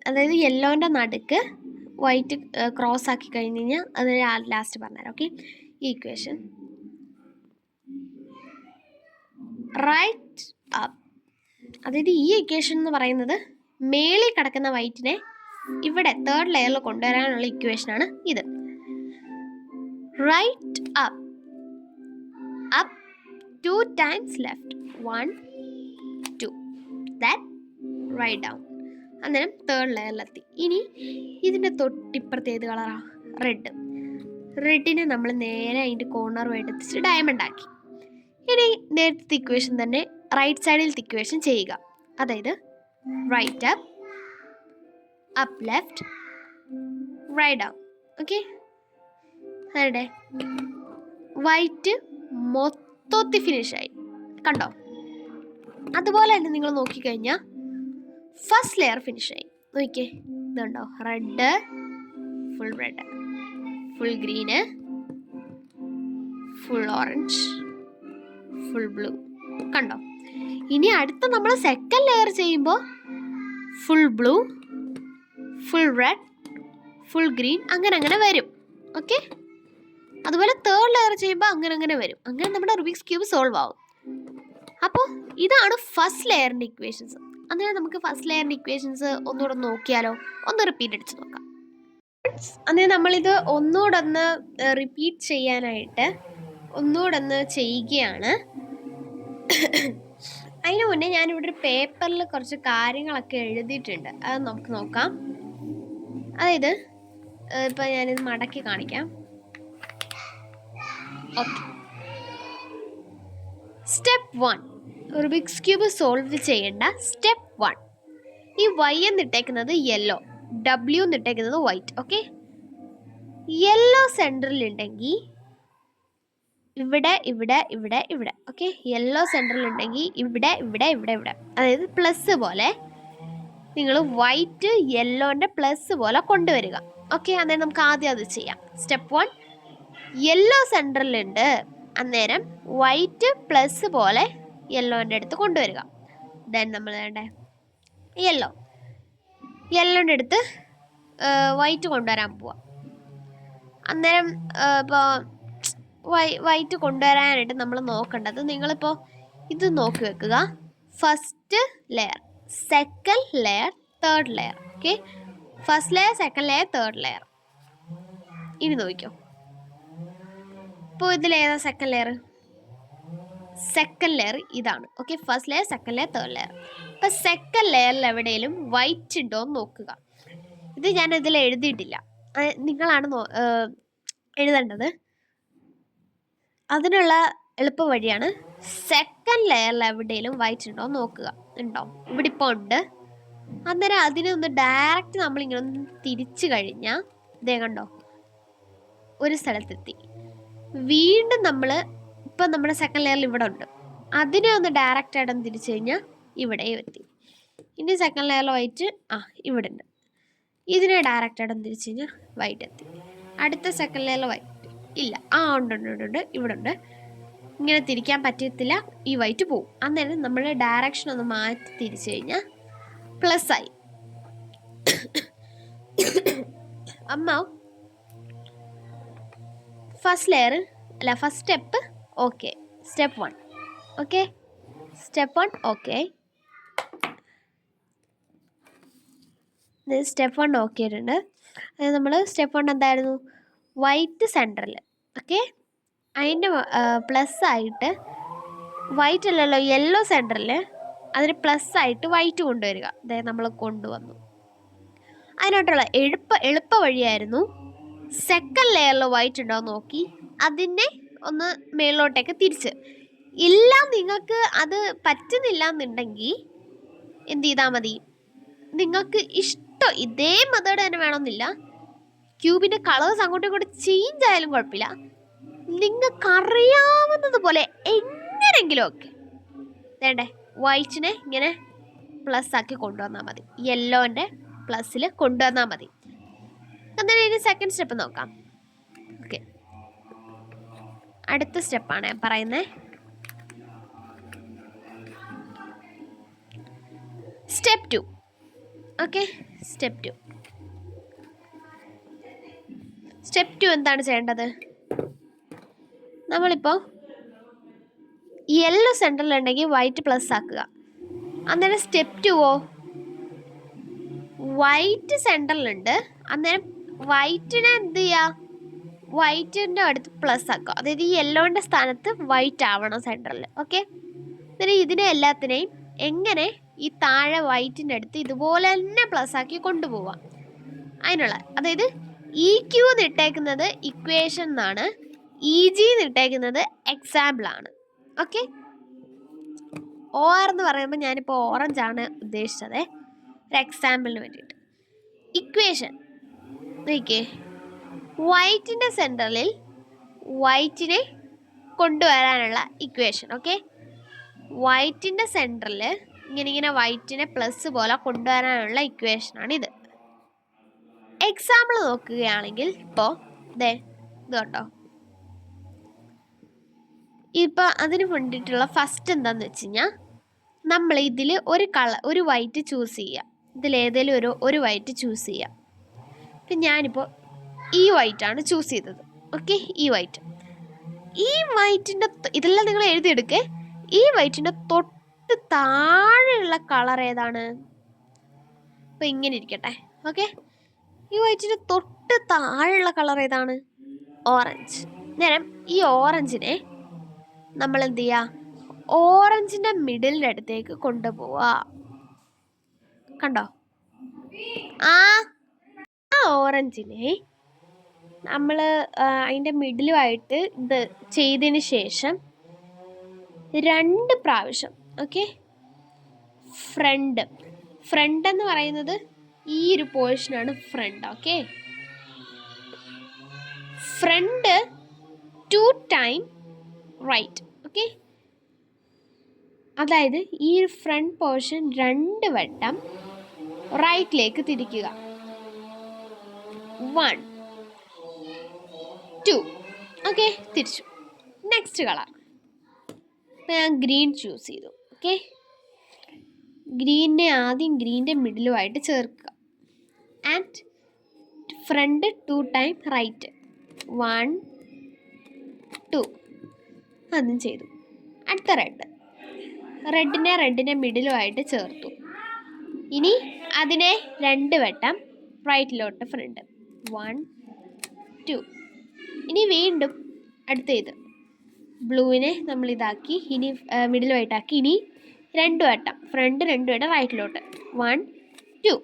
അതായത് യെല്ലോൻ്റെ നടുക്ക് വൈറ്റ് ക്രോസ് ആക്കി കഴിഞ്ഞ് കഴിഞ്ഞാൽ അത് ലാസ്റ്റ് പറഞ്ഞുതരാം. ഓക്കെ, ഈ ഇക്വേഷൻ റൈറ്റ് അപ്പ്, അതായത് ഈ ഇക്വേഷൻ എന്ന് പറയുന്നത് മേളിൽ കിടക്കുന്ന വൈറ്റിനെ ഇവിടെ തേർഡ് ലെയറിൽ കൊണ്ടുവരാനുള്ള ഇക്വേഷനാണ് ഇത്. Right up, up 2 times left, 1 2, then right down. അന്നേരം തേർഡ് ലെയറിലെത്തി. ഇനി ഇതിൻ്റെ തൊട്ടിപ്പുറത്ത് ഏത് കളറാണ്? റെഡിനെ നമ്മൾ നേരെ അതിൻ്റെ കോർണറുമായിട്ട് എത്തിച്ച് ഡയമണ്ട് ആക്കി. ഇനി നേരത്തെ ഇക്വേഷൻ തന്നെ റൈറ്റ് സൈഡിലത്തെ ഇക്വേഷൻ ചെയ്യുക. അതായത് right up left, right down. Okay, അവിടെ വൈറ്റ് മൊത്തത്തിൽ ഫിനിഷായി കണ്ടോ. അതുപോലെ തന്നെ നിങ്ങൾ നോക്കിക്കഴിഞ്ഞാൽ ഫസ്റ്റ് ലെയർ ഫിനിഷായി. നോക്കിക്കേ, ഇതുണ്ടോ, red, full green, full orange, full blue കണ്ടോ. ഇനി അടുത്ത നമ്മൾ സെക്കൻഡ് ലെയർ ചെയ്യുമ്പോൾ full blue, full red, full green, അങ്ങനെ വരും. ഓക്കെ, അതുപോലെ തേർഡ് ലെയർ ചെയ്യുമ്പോൾ അങ്ങനെ വരും. അങ്ങനെ നമ്മുടെ റുബിക്സ് ക്യൂബ് സോൾവ് ആവും. അപ്പോൾ ഇതാണ് ഫസ്റ്റ് ലെയറിൻ്റെ ഇക്വേഷൻസ്. അങ്ങനെ നമുക്ക് ഫസ്റ്റ് ലെയറിൻ്റെ ഇക്വേഷൻസ് ഒന്നുകൂടെ നോക്കിയാലോ? ഒന്ന് റിപ്പീറ്റ് അടിച്ച് നോക്കാം. അങ്ങനെ നമ്മളിത് ഒന്നുകൂടെ റിപ്പീറ്റ് ചെയ്യാനായിട്ട് ഒന്നുകൂടെ ചെയ്യുകയാണ്. അതിന് മുന്നേ ഞാനിവിടെ ഒരു പേപ്പറിൽ കുറച്ച് കാര്യങ്ങളൊക്കെ എഴുതിയിട്ടുണ്ട്. അത് നമുക്ക് നോക്കാം. അതായത് ഇപ്പം ഞാനിത് മടക്കി കാണിക്കാം. Okay, step 1, Rubik's cube solve ചെയ്യേണ്ട സ്റ്റെപ്പ് 1. ഈ വൈ എന്നിട്ടേക്കുന്നത് യെല്ലോ, ഡബ്ല്യു എന്നിട്ടേക്കുന്നത് വൈറ്റ്. ഓക്കെ, യെല്ലോ സെൻറ്ററിൽ ഉണ്ടെങ്കിൽ ഇവിടെ ഇവിടെ ഇവിടെ ഇവിടെ. ഓക്കെ, യെല്ലോ സെൻറ്ററിൽ ഉണ്ടെങ്കിൽ ഇവിടെ ഇവിടെ ഇവിടെ ഇവിടെ, അതായത് പ്ലസ് പോലെ നിങ്ങൾ വൈറ്റ് യെല്ലോൻ്റെ പ്ലസ് പോലെ കൊണ്ടുവരിക. ഓക്കെ, അന്നേരം നമുക്ക് ആദ്യം അത് ചെയ്യാം. സ്റ്റെപ്പ് 1, യെല്ലോ സെൻറ്ററിലുണ്ട്, അന്നേരം വൈറ്റ് പ്ലസ് പോലെ യെല്ലോൻ്റെ അടുത്ത് കൊണ്ടുവരിക. ദെൻ നമ്മൾ വേണ്ടേ യെല്ലോൻ്റെ അടുത്ത് വൈറ്റ് കൊണ്ടുവരാൻ പോവാം. അന്നേരം ഇപ്പോൾ വൈറ്റ് കൊണ്ടുവരാനായിട്ട് നമ്മൾ നോക്കേണ്ടത്, നിങ്ങളിപ്പോൾ ഇത് നോക്കി വെക്കുക. First layer, second layer, third layer. Okay, first layer, second layer, third layer. ഇനി നോക്കിക്കോ, ഇപ്പോൾ ഇതിലേതാ സെക്കൻഡ് ലെയർ? സെക്കൻഡ് ലെയർ ഇതാണ്. Okay, first layer, second layer, third layer. ഇപ്പം സെക്കൻഡ് ലെയറിൽ എവിടെയെങ്കിലും വൈറ്റ് ഉണ്ടോ എന്ന് നോക്കുക. ഇത് ഞാൻ ഇതിൽ എഴുതിയിട്ടില്ല, നിങ്ങളാണ് എഴുതേണ്ടത്. അതിനുള്ള എളുപ്പ വഴിയാണ് സെക്കൻഡ് ലെയറിൽ എവിടെയെങ്കിലും വൈറ്റ് ഉണ്ടോ എന്ന് നോക്കുക. ഉണ്ടോ? ഇവിടെ ഇപ്പോൾ ഉണ്ട്. അന്നേരം അതിനെ ഒന്ന് ഡയറക്റ്റ് നമ്മളിങ്ങനെ ഒന്ന് തിരിച്ചു കഴിഞ്ഞാൽ ഇതേ കണ്ടോ, ഒരു സ്ഥലത്തെത്തി. വീണ്ടും നമ്മൾ ഇപ്പം നമ്മുടെ സെക്കൻഡ് ലെയറിൽ ഇവിടെ ഉണ്ട്, അതിനെ ഒന്ന് ഡയറക്റ്റ് ആയിട്ടൊന്ന് തിരിച്ചു കഴിഞ്ഞാൽ ഇവിടെയും എത്തി. ഇനി സെക്കൻഡ് ലെയറിൽ വൈറ്റ് ഇവിടെ ഉണ്ട്, ഇതിനെ ഡയറക്റ്റ് ആയിട്ടൊന്ന് തിരിച്ചു കഴിഞ്ഞാൽ വൈറ്റ് എത്തി. അടുത്ത സെക്കൻഡ് ലെയറിൽ വൈറ്റ് ഇല്ല, ഉണ്ട് ഇവിടെ ഉണ്ട്. ഇങ്ങനെ തിരിക്കാൻ പറ്റത്തില്ല, ഈ വൈറ്റ് പോവും. അന്നേരം നമ്മൾ ഡയറക്ഷൻ ഒന്ന് മാറ്റി തിരിച്ചു കഴിഞ്ഞാൽ പ്ലസ് ആയി. അമ്മ first step okay, step 1. Okay, step 1 okay. Step 1 okay ആയിട്ടുണ്ട്. അതായത് നമ്മൾ സ്റ്റെപ്പ് 1 എന്തായിരുന്നു? വൈറ്റ് സെൻറ്ററിൽ. ഓക്കെ, അതിൻ്റെ പ്ലസ് ആയിട്ട് വൈറ്റ് അല്ലല്ലോ, യെല്ലോ സെൻറ്ററിൽ അതിന് പ്ലസ് ആയിട്ട് വൈറ്റ് കൊണ്ടുവരിക. അതായത് നമ്മൾ കൊണ്ടുവന്നു. അതിനായിട്ടുള്ള എളുപ്പ വഴിയായിരുന്നു സെക്കൻഡ് ലെയറിൽ വൈറ്റ് ഉണ്ടോ നോക്കി അതിനെ ഒന്ന് മേളിലോട്ടേക്ക് തിരിച്ച്. ഇല്ല, നിങ്ങൾക്ക് അത് പറ്റുന്നില്ല എന്നുണ്ടെങ്കിൽ എന്ത് ചെയ്താൽ മതി, നിങ്ങൾക്ക് ഇഷ്ടം ഇതേ മെത്തേഡ് തന്നെ വേണമെന്നില്ല, ക്യൂബിൻ്റെ കളേഴ്സ് അങ്ങോട്ടും ഇങ്ങോട്ടും ചേഞ്ച് ആയാലും കുഴപ്പമില്ല. നിങ്ങൾക്കറിയാവുന്നത് പോലെ എങ്ങനെയെങ്കിലും ഒക്കെ വേണ്ടേ വൈറ്റിനെ ഇങ്ങനെ പ്ലസ് ആക്കി കൊണ്ടുവന്നാൽ മതി, യെല്ലോൻ്റെ പ്ലസ്സിൽ കൊണ്ടുവന്നാൽ മതി. എന്നാലും ഇനി സെക്കൻഡ് സ്റ്റെപ്പ് നോക്കാം. ഓക്കെ, അടുത്ത സ്റ്റെപ്പാണ് പറയുന്നത്. സ്റ്റെപ്പ് 2. ഓക്കെ, സ്റ്റെപ്പ് 2 എന്താണ് ചെയ്യേണ്ടത്? നമ്മളിപ്പോൾ യെല്ലോ സെൻറ്ററിലുണ്ടെങ്കിൽ വൈറ്റ് പ്ലസ് ആക്കുക. അന്നേരം സ്റ്റെപ്പ് 2 വൈറ്റ് സെൻറ്ററിലുണ്ട്, അന്നേരം വൈറ്റിനെ എന്ത് ചെയ്യുക, വൈറ്റിൻ്റെ അടുത്ത് പ്ലസ് ആക്കുക. അതായത് ഈ യെല്ലോൻ്റെ സ്ഥാനത്ത് വൈറ്റ് ആവണം സെൻറ്ററിൽ. ഓക്കെ, എന്നിട്ട് ഇതിനെ എല്ലാത്തിനെയും എങ്ങനെ ഈ താഴെ വൈറ്റിൻ്റെ അടുത്ത് ഇതുപോലെ തന്നെ പ്ലസ് ആക്കി കൊണ്ടുപോവാം. അതിനുള്ള അതായത് ഇ ക്യൂ നിട്ടേക്കുന്നത് ഇക്വേഷൻ എന്നാണ്, ഇ ജി നിട്ടേക്കുന്നത് എക്സാമ്പിളാണ്. ഓക്കെ, OR എന്ന് പറയുമ്പോൾ ഞാനിപ്പോൾ ഓറഞ്ചാണ് ഉദ്ദേശിച്ചത്, ഒരു എക്സാമ്പിളിന് വേണ്ടിയിട്ട്. ഇക്വേഷൻ നോക്കിയേ, വൈറ്റിൻ്റെ സെൻറ്ററിൽ വൈറ്റിനെ കൊണ്ടുവരാനുള്ള ഇക്വേഷൻ. ഓക്കെ, വൈറ്റിൻ്റെ സെൻറ്ററിൽ ഇങ്ങനെ വൈറ്റിനെ പ്ലസ് പോലെ കൊണ്ടുവരാനുള്ള ഇക്വേഷനാണിത്. എക്സാമ്പിൾ നോക്കുകയാണെങ്കിൽ ഇപ്പോൾ ഇത് കണ്ടോ, ഇപ്പോൾ അതിന് വേണ്ടിയിട്ടുള്ള ഫസ്റ്റ് എന്താണെന്ന് വെച്ച് കഴിഞ്ഞാൽ നമ്മൾ ഇതിൽ ഒരു വൈറ്റ് ചൂസ് ചെയ്യുക. ഇതിലേതെങ്കിലും ഒരു വൈറ്റ് ചൂസ് ചെയ്യാം. ഇപ്പം ഞാനിപ്പോൾ ഈ വൈറ്റാണ് ചൂസ് ചെയ്തത്. ഓക്കെ, ഈ വൈറ്റിൻ്റെ ഇതെല്ലാം നിങ്ങൾ എഴുതിയെടുക്കേ. ഈ വൈറ്റിൻ്റെ തൊട്ട് താഴെയുള്ള കളർ ഏതാണ്? അപ്പോൾ ഇങ്ങനെ ഇരിക്കട്ടെ. ഓക്കെ, ഈ വൈറ്റിൻ്റെ തൊട്ട് താഴെയുള്ള കളർ ഏതാണ്? ഓറഞ്ച്. നേരം ഈ ഓറഞ്ചിനെ നമ്മൾ എന്ത് ചെയ്യുക, ഓറഞ്ചിൻ്റെ മിഡിലിൻ്റെ അടുത്തേക്ക് കൊണ്ടുപോവുക. കണ്ടോ? ആ ഓറഞ്ചിനെ നമ്മൾ അതിൻ്റെ മിഡിലുമായിട്ട് ഇത് ചെയ്തതിന് ശേഷം 2 പ്രാവശ്യം ഓക്കെ ഫ്രണ്ട് എന്ന് പറയുന്നത് ഈ ഒരു പോർഷനാണ് front. Okay, front 2 time right. Okay, അതായത് ഈ ഒരു ഫ്രണ്ട് പോർഷൻ 2 വട്ടം റൈറ്റിലേക്ക് തിരിക്കുക. 1 2. ഓക്കെ, തിരിച്ചു. നെക്സ്റ്റ് കളർ ഞാൻ ഗ്രീൻ ചൂസ് ചെയ്തു. ഓക്കെ, ഗ്രീനിനെ ആദ്യം ഗ്രീനിൻ്റെ മിഡിലുമായിട്ട് ചേർക്കുക. And front 2 time right. 1 2 അതും ചെയ്തു. അടുത്ത റെഡിനെ മിഡിലുമായിട്ട് ചേർത്തു. ഇനി അതിനെ 2 വട്ടം റൈറ്റിലോട്ട് ഫ്രണ്ട്. 1 2. ഇനി വീണ്ടും അടുത്ത ഇത് ബ്ലൂവിനെ നമ്മൾ ഇതാക്കി ഇനി മിഡിലുമായിട്ടാക്കി. ഇനി 2 വട്ടം ഫ്രണ്ട് 2 വട്ടം റൈറ്റിലോട്ട്. 1 2.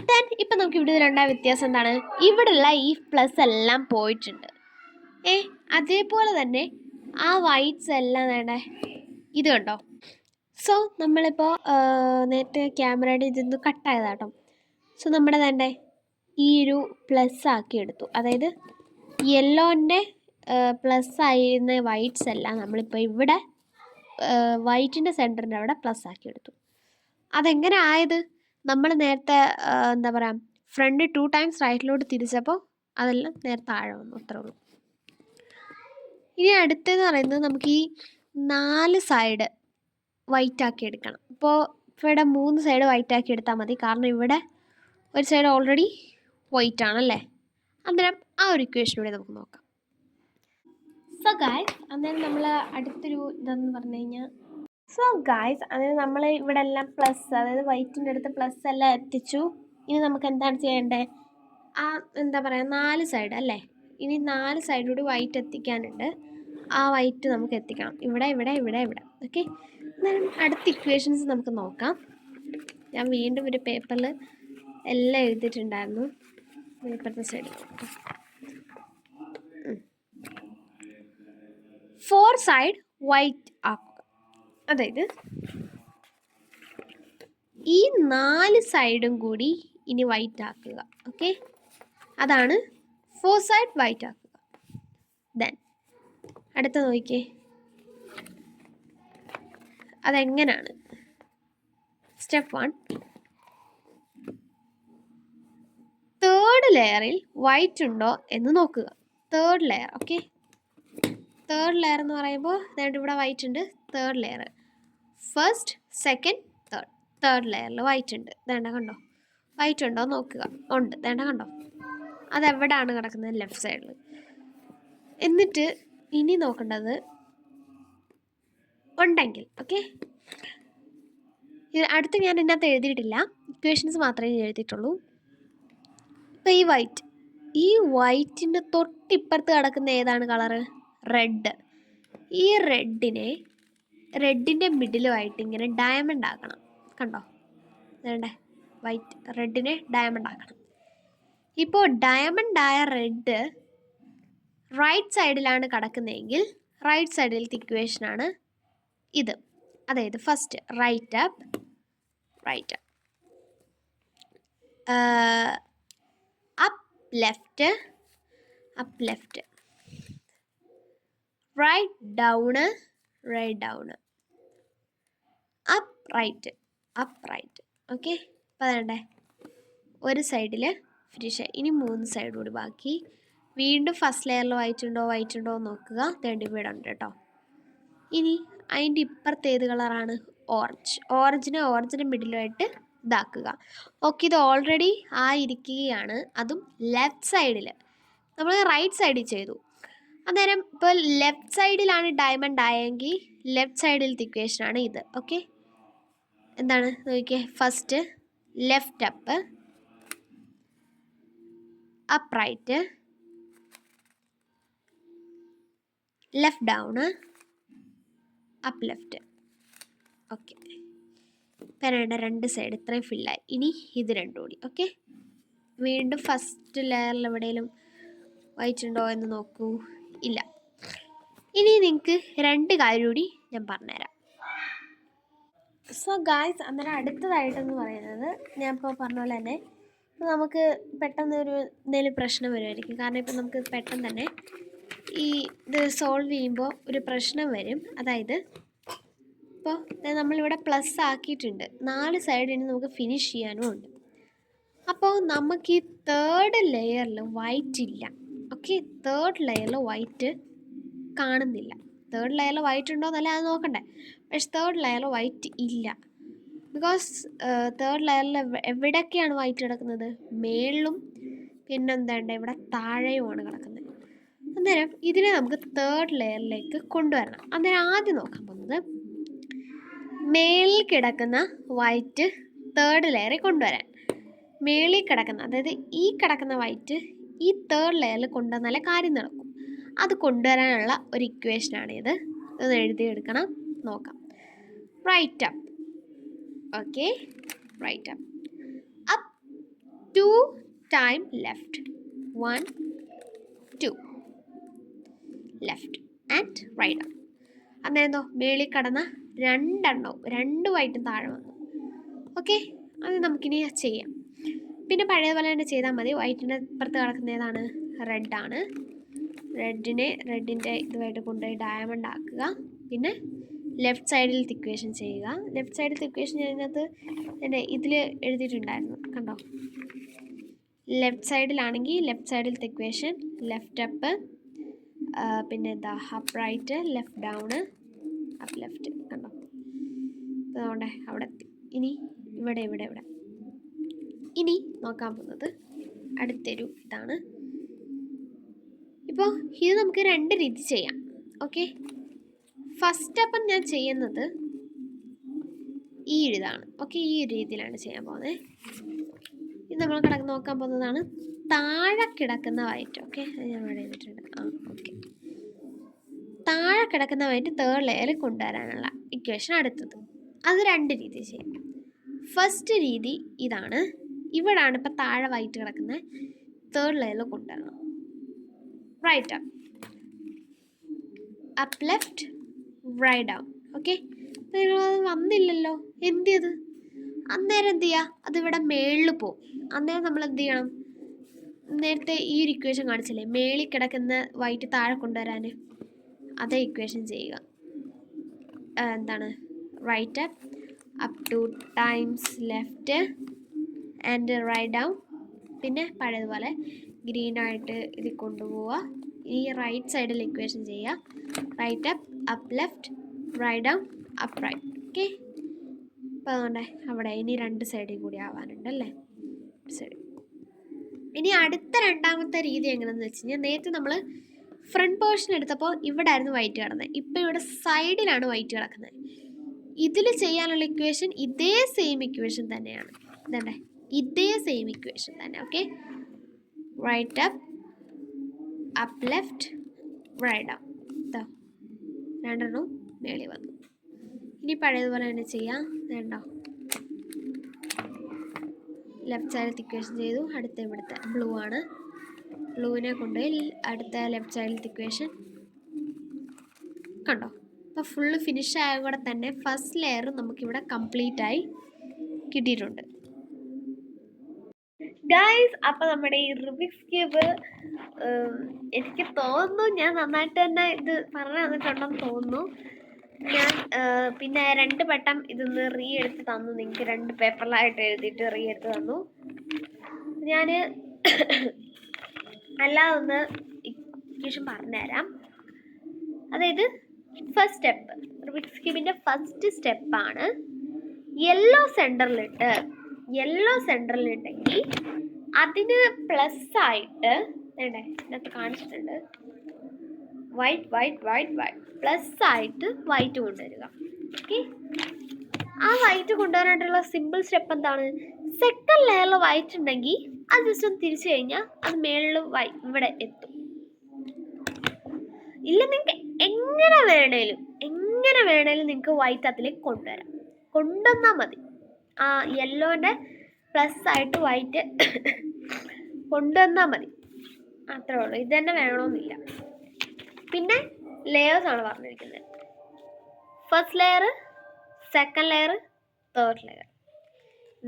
ദെൻ ഇപ്പം നമുക്ക് ഇവിടെ രണ്ടാം വ്യത്യാസം എന്താണ്? ഇവിടെയുള്ള ഈ പ്ലസ് എല്ലാം പോയിട്ടുണ്ട്. അതേപോലെ തന്നെ ആ വൈറ്റ്സ് എല്ലാം വേണ്ട ഇത് കണ്ടോ. സോ നമ്മളിപ്പോൾ നേരത്തെ ക്യാമറയുടെ ഇതൊന്ന് കട്ടായതാട്ടോ. സോ നമ്മുടെ വേണ്ടേ ഈ ഒരു പ്ലസ് ആക്കി എടുത്തു. അതായത് യെല്ലോൻ്റെ പ്ലസ് ആയിരുന്ന വൈറ്റ്സ് എല്ലാം നമ്മളിപ്പോൾ ഇവിടെ വൈറ്റിൻ്റെ സെൻറ്ററിൻ്റെ അവിടെ പ്ലസ് ആക്കി എടുത്തു. അതെങ്ങനെ ആയത്? നമ്മൾ നേരത്തെ എന്താ പറയുക ഫ്രണ്ട് 2 ടൈംസ് റൈറ്റിലോട്ട് തിരിച്ചപ്പോൾ അതെല്ലാം നേരെ താഴെ വന്നു. അത്രേ ഉള്ളൂ. ഇനി അടുത്തതെന്ന് പറയുന്നത് നമുക്ക് ഈ 4 സൈഡ് വൈറ്റ് ആക്കി എടുക്കണം. ഇപ്പോൾ ഇവിടെ 3 സൈഡ് വൈറ്റ് ആക്കി എടുത്താൽ മതി. കാരണം ഇവിടെ ഒരു സൈഡ് ഓൾറെഡി വൈറ്റ് ആണല്ലേ. അന്നേരം ആ ഒരു ഇക്വേഷനൂടെ നമുക്ക് നോക്കാം. സോ ഗായ്സ്, അന്നേരം നമ്മൾ അടുത്തൊരു ഇതെന്ന് പറഞ്ഞു കഴിഞ്ഞാൽ അതായത് നമ്മൾ ഇവിടെ എല്ലാം പ്ലസ്, അതായത് വൈറ്റിൻ്റെ അടുത്ത് പ്ലസ് എല്ലാം എത്തിച്ചു. ഇനി നമുക്ക് എന്താണ് ചെയ്യേണ്ടത്? ആ എന്താ പറയുക 4 സൈഡ് അല്ലേ. ഇനി 4 സൈഡിലൂടെ വൈറ്റ് എത്തിക്കാനുണ്ട്. ആ വൈറ്റ് നമുക്ക് എത്തിക്കണം. ഇവിടെ. ഓക്കെ, എന്നാലും അടുത്ത ഇക്വേഷൻസ് നമുക്ക് നോക്കാം. ഞാൻ വീണ്ടും ഒരു പേപ്പറിൽ എല്ലാം എഴുതിയിട്ടുണ്ടായിരുന്നു. ഇപ്പുറത്തെ സൈഡ് 4 സൈഡ് വൈറ്റ് ആക്കുക. അതായത് ഈ 4 സൈഡും കൂടി ഇനി വൈറ്റ് ആക്കുക. ഓക്കെ, അതാണ് 4 സൈഡ് വൈറ്റ് ആക്കുക. ദെൻ അടുത്ത നോക്കിയേ അതെങ്ങനെയാണ്. സ്റ്റെപ്പ് 1, തേർഡ് ലെയറിൽ വൈറ്റ് ഉണ്ടോ എന്ന് നോക്കുക. Third layer. Okay, third layer എന്ന് പറയുമ്പോൾ ഇവിടെ വൈറ്റ് ഉണ്ട്. Third layer first second third ലെയറിൽ വൈറ്റ് ഉണ്ട്. കണ്ടോ, വൈറ്റ് ഉണ്ടോ നോക്കുക. ഉണ്ട്, കണ്ടോ. അതെവിടെയാണ് കിടക്കുന്നത്? ലെഫ്റ്റ് സൈഡിൽ. എന്നിട്ട് ഇനി നോക്കേണ്ടത് ഉണ്ടെങ്കിൽ. ഓക്കെ, അടുത്ത് ഞാൻ ഇതിനകത്ത് എഴുതിയിട്ടില്ല, ഇക്വേഷൻസ് മാത്രമേ എഴുതിയിട്ടുള്ളൂ. ഇപ്പോൾ ഈ വൈറ്റിൻ്റെ തൊട്ടിപ്പുറത്ത് കിടക്കുന്ന ഏതാണ് കളറ്? റെഡ്. ഈ റെഡിൻ്റെ മിഡിലുമായിട്ട് ഇങ്ങനെ ഡയമണ്ട് ആക്കണം. കണ്ടോ, വേണ്ടേ വൈറ്റ് റെഡിനെ ഡയമണ്ട് ആക്കണം. ഇപ്പോൾ ഡയമണ്ട് ആയ റെഡ് റൈറ്റ് സൈഡിലാണ് കിടക്കുന്നതെങ്കിൽ റൈറ്റ് സൈഡിലത്തെ ഇക്വേഷനാണ് ഇത്. അതായത് first right up left right down up right. Okay, അപ്പോൾ വേണ്ടേ ഒരു സൈഡിൽ ഫിനിഷ്. ഇനി 3 സൈഡ് കൂടി ബാക്കി. വീണ്ടും ഫസ്റ്റ് ലെയറിൽ വൈറ്റ് ഉണ്ടോ എന്ന് നോക്കുക. ഇവിടെ ഉണ്ട് കേട്ടോ. ഇനി അതിൻ്റെ ഇപ്പുറത്ത് ഏത് കളറാണ്? ഓറഞ്ചിൻ്റെ മിഡിലുമായിട്ട് ഇതാക്കുക. ഓക്കെ, ഇത് ഓൾറെഡി ഇരിക്കുകയാണ്. അതും ലെഫ്റ്റ് സൈഡിൽ. നമ്മൾ റൈറ്റ് സൈഡിൽ ചെയ്തു. അന്നേരം ഇപ്പോൾ ലെഫ്റ്റ് സൈഡിലാണ് ഡയമണ്ട് ആയെങ്കിൽ ലെഫ്റ്റ് സൈഡിലത്തെ ഇക്വേഷനാണ് ഇത്. ഓക്കെ, എന്താണ് നോക്കിയേ. First left up right, left down up left. Okay, പെനയുടെ രണ്ട് സൈഡ് ഇത്രയും ഫില്ലായി. ഇനി ഇത് രണ്ടും കൂടി. ഓക്കെ, വീണ്ടും ഫസ്റ്റ് ലെയറിൽ എവിടെയെങ്കിലും വൈറ്റ് ഉണ്ടോ എന്ന് നോക്കൂ. ഇല്ല. ഇനി നിങ്ങൾക്ക് രണ്ട് കാര്യം കൂടി ഞാൻ പറഞ്ഞുതരാം. സോ ഗായ്സ്, അന്നേരം അടുത്തതായിട്ടെന്ന് പറയുന്നത് ഞാൻ ഇപ്പോൾ പറഞ്ഞ പോലെ തന്നെ നമുക്ക് പെട്ടെന്ന് എന്തെങ്കിലും പ്രശ്നം വരുമായിരിക്കും. കാരണം ഇപ്പം നമുക്ക് പെട്ടെന്ന് തന്നെ ഇത് സോൾവ് ചെയ്യുമ്പോൾ ഒരു പ്രശ്നം വരും. അതായത് ഇപ്പോൾ നമ്മളിവിടെ പ്ലസ് ആക്കിയിട്ടുണ്ട്, 4 സൈഡിന് നമുക്ക് ഫിനിഷ് ചെയ്യാനും ഉണ്ട്. അപ്പോൾ നമുക്ക് ഈ തേർഡ് ലെയറിൽ വൈറ്റ് ഇല്ല. ഓക്കെ, തേർഡ് ലെയറിൽ വൈറ്റ് കാണുന്നില്ല. തേർഡ് ലെയറിൽ വൈറ്റ് ഉണ്ടോ എന്നല്ല അത് നോക്കണ്ടേ. പക്ഷെ തേർഡ് ലെയറിൽ വൈറ്റ് ഇല്ല. ബിക്കോസ് തേർഡ് ലെയറിൽ എവിടെയൊക്കെയാണ് വൈറ്റ് കിടക്കുന്നത്? മേളിലും പിന്നെന്താണ്ട് ഇവിടെ താഴെയുമാണ് കിടക്കുന്നത്. അന്നേരം ഇതിനെ നമുക്ക് തേർഡ് ലെയറിലേക്ക് കൊണ്ടുവരണം. അന്നേരം ആദ്യം നോക്കാൻ പോകുന്നത് മേളിൽ കിടക്കുന്ന വൈറ്റ് തേർഡ് ലെയറിൽ കൊണ്ടുവരാൻ. മേളിൽ കിടക്കുന്ന, അതായത് ഈ കിടക്കുന്ന വൈറ്റ് ഈ തേർഡ് ലെയറിൽ കൊണ്ടുവന്നാലേ കാര്യം നടക്കും. അത് കൊണ്ടുവരാനുള്ള ഒരു ഇക്വേഷനാണിത്. ഇതൊന്ന് എഴുതിയെടുക്കണം. നോക്കാം. Right up. Okay, right up. Up 2 time left. 1 2 left and right up. അന്നേരന്തോ മേളിൽ കടന്ന രണ്ട് വൈറ്റും താഴെ വന്നു. ഓക്കെ, അത് നമുക്കിനി ചെയ്യാം. പിന്നെ പഴയതുപോലെ തന്നെ ചെയ്താൽ മതി. വൈറ്റിൻ്റെ ഇപ്പുറത്ത് കിടക്കുന്ന ഏതാണ്? റെഡാണ്. റെഡിൻ്റെ ഇതുമായിട്ട് കൊണ്ടുപോയി ഡയമണ്ട് ആക്കുക. പിന്നെ ലെഫ്റ്റ് സൈഡിൽ ഇക്വേഷൻ ചെയ്യുക. ലെഫ്റ്റ് സൈഡിൽ ഇക്വേഷൻ ചെയ്യുന്നത് എൻ്റെ ഇതിൽ എഴുതിയിട്ടുണ്ടായിരുന്നു, കണ്ടോ? ലെഫ്റ്റ് സൈഡിലാണെങ്കിൽ ലെഫ്റ്റ് സൈഡിലത്തെ ഇക്വേഷൻ ലെഫ്റ്റ് അപ്പ്, പിന്നെ എന്താ up right, left down, up left. കണ്ടോ? അതുകൊണ്ട് അവിടെ എത്തി. ഇനി ഇവിടെ ഇനി നോക്കാൻ പോകുന്നത് അടുത്തൊരു ഇതാണ്. ഇപ്പോൾ ഇത് നമുക്ക് രണ്ട് രീതി ചെയ്യാം. ഓക്കെ, ഫസ്റ്റ് അപ്പം ഞാൻ ചെയ്യുന്നത് ഈ ഇതാണ്. ഓക്കെ, ഈ ഒരു രീതിയിലാണ് ചെയ്യാൻ പോകുന്നത്. ഇത് നമ്മൾ നോക്കാൻ പോകുന്നതാണ് താഴെ കിടക്കുന്ന വൈറ്റ്. ഓക്കെ, അത് ഞാൻ ഇവിടെ ചെയ്തിട്ടുണ്ട്. ഓക്കെ, താഴെ കിടക്കുന്ന വൈറ്റ് തേർഡ് ലെയറിൽ കൊണ്ടുവരാനുള്ള ഇക്വേഷൻ അടുത്തത്. അത് രണ്ട് രീതി ചെയ്യാം. ഫസ്റ്റ് രീതി ഇതാണ്. ഇവിടാണ് ഇപ്പം താഴെ വൈറ്റ് കിടക്കുന്നത്, തേർഡ് ലെയറിൽ കൊണ്ടുവരണം. Right up, up left, right down. Okay, അത് വന്നില്ലല്ലോ, എന്ത് ചെയ്ത്? അന്നേരം എന്ത് ചെയ്യുക? അതിവിടെ മേളിൽ പോകും. അന്നേരം നമ്മൾ എന്ത് ചെയ്യണം? നേരത്തെ ഈ ഒരു ഇക്വേഷൻ കാണിച്ചില്ലേ, മേളിൽ കിടക്കുന്ന വൈറ്റ് താഴെ കൊണ്ടുവരാൻ, അതേ ഇക്വേഷൻ ചെയ്യുക. എന്താണ്? Right up 2 times left and right down. പിന്നെ പഴയതുപോലെ ഗ്രീനായിട്ട് ഇത് കൊണ്ടുപോവുക. ഈ റൈറ്റ് സൈഡിൽ ഇക്വേഷൻ ചെയ്യുക. Right up left, right down, up right. Okay, അപ്പോൾ അതുകൊണ്ട് അവിടെ ഇനി രണ്ട് സൈഡിൽ കൂടി ആവാനുണ്ടല്ലേ. സൈഡ്. ഇനി അടുത്ത രണ്ടാമത്തെ രീതി എങ്ങനെയാണെന്ന് വെച്ച് കഴിഞ്ഞാൽ, നേരത്തെ നമ്മൾ ഫ്രണ്ട് പോർഷൻ എടുത്തപ്പോൾ ഇവിടെ ആയിരുന്നു വൈറ്റ് കിടന്നത്. ഇപ്പോൾ ഇവിടെ സൈഡിലാണ് വൈറ്റ് കിടക്കുന്നത്. ഇതിൽ ചെയ്യാനുള്ള ഇക്വേഷൻ ഇതേ സെയിം ഇക്വേഷൻ തന്നെയാണ്. ഇതേ ഇതേ സെയിം ഇക്വേഷൻ തന്നെ. Okay, right up left, right down. ഇതാ രണ്ടെണ്ണവും മേളിൽ വന്നു. ഇനി പഴയതുപോലെ തന്നെ ചെയ്യാം. വേണ്ടോ, ലെഫ്റ്റ് സൈഡിൽ ഇക്വേഷൻ ചെയ്തു. അടുത്ത ഇവിടുത്തെ ബ്ലൂ ആണ്. ബ്ലൂവിനെ കൊണ്ടുപോയി അടുത്ത ലെഫ്റ്റ് സൈഡിൽ ഇക്വേഷൻ. കണ്ടോ? അപ്പോൾ ഫുള്ള് ഫിനിഷ് ആയ കൂടെ തന്നെ ഫസ്റ്റ് ലെയർ നമുക്കിവിടെ കംപ്ലീറ്റ് ആയി കിട്ടിയിട്ടുണ്ട്. ഗൈസ്, അപ്പോൾ നമ്മുടെ ഈ റുബിക്സ് ക്യൂബ് എനിക്ക് തോന്നുന്നു ഞാൻ നന്നായിട്ട് തന്നെ ഇത് പറഞ്ഞു തന്നിട്ടുണ്ടെന്ന് തോന്നുന്നു. ഞാൻ പിന്നെ 2 വട്ടം ഇതൊന്ന് എടുത്ത് തന്നു. നിങ്ങൾക്ക് 2 പേപ്പറിലായിട്ട് എഴുതിയിട്ട് എടുത്ത് തന്നു. ഞാൻ അല്ലാതെ ഒന്ന് ഇക്വേഷൻ പറഞ്ഞുതരാം. അതായത് ഫസ്റ്റ് സ്റ്റെപ്പ്, റുബിക്സ് ക്യൂബിൻ്റെ ഫസ്റ്റ് സ്റ്റെപ്പാണ് യെല്ലോ സെൻറ്ററിലിട്ടെങ്കിൽ അതിന് പ്ലസ് ആയിട്ട് ഇതിനകത്ത് കാണിച്ചിട്ടുണ്ട്, വൈറ്റ് പ്ലസ് ആയിട്ട് വൈറ്റ് കൊണ്ടുവരിക. ഓക്കെ, ആ വൈറ്റ് കൊണ്ടുവരാനായിട്ടുള്ള സിമ്പിൾ സ്റ്റെപ്പ് എന്താണ്? സെക്കൻഡ് ലെയറിൽ വൈറ്റ് ഉണ്ടെങ്കിൽ അത് ജസ്റ്റ് ഒന്ന് തിരിച്ചു കഴിഞ്ഞാൽ അത് മേളിൽ ഇവിടെ എത്തും. ഇല്ല, നിങ്ങൾക്ക് എങ്ങനെ വേണേലും എങ്ങനെ വേണേലും നിങ്ങൾക്ക് വൈറ്റ് അതിലേക്ക് കൊണ്ടുവന്നാൽ മതി. ആ യെല്ലോൻ്റെ പ്ലസ് ആയിട്ട് വൈറ്റ് കൊണ്ടുവന്നാൽ മതി, അത്രേ ഉള്ളൂ. ഇത് തന്നെ വേണമെന്നില്ല. പിന്നെ ലെയേഴ്സാണ് പറഞ്ഞിരിക്കുന്നത്. First layer, second layer, third layer.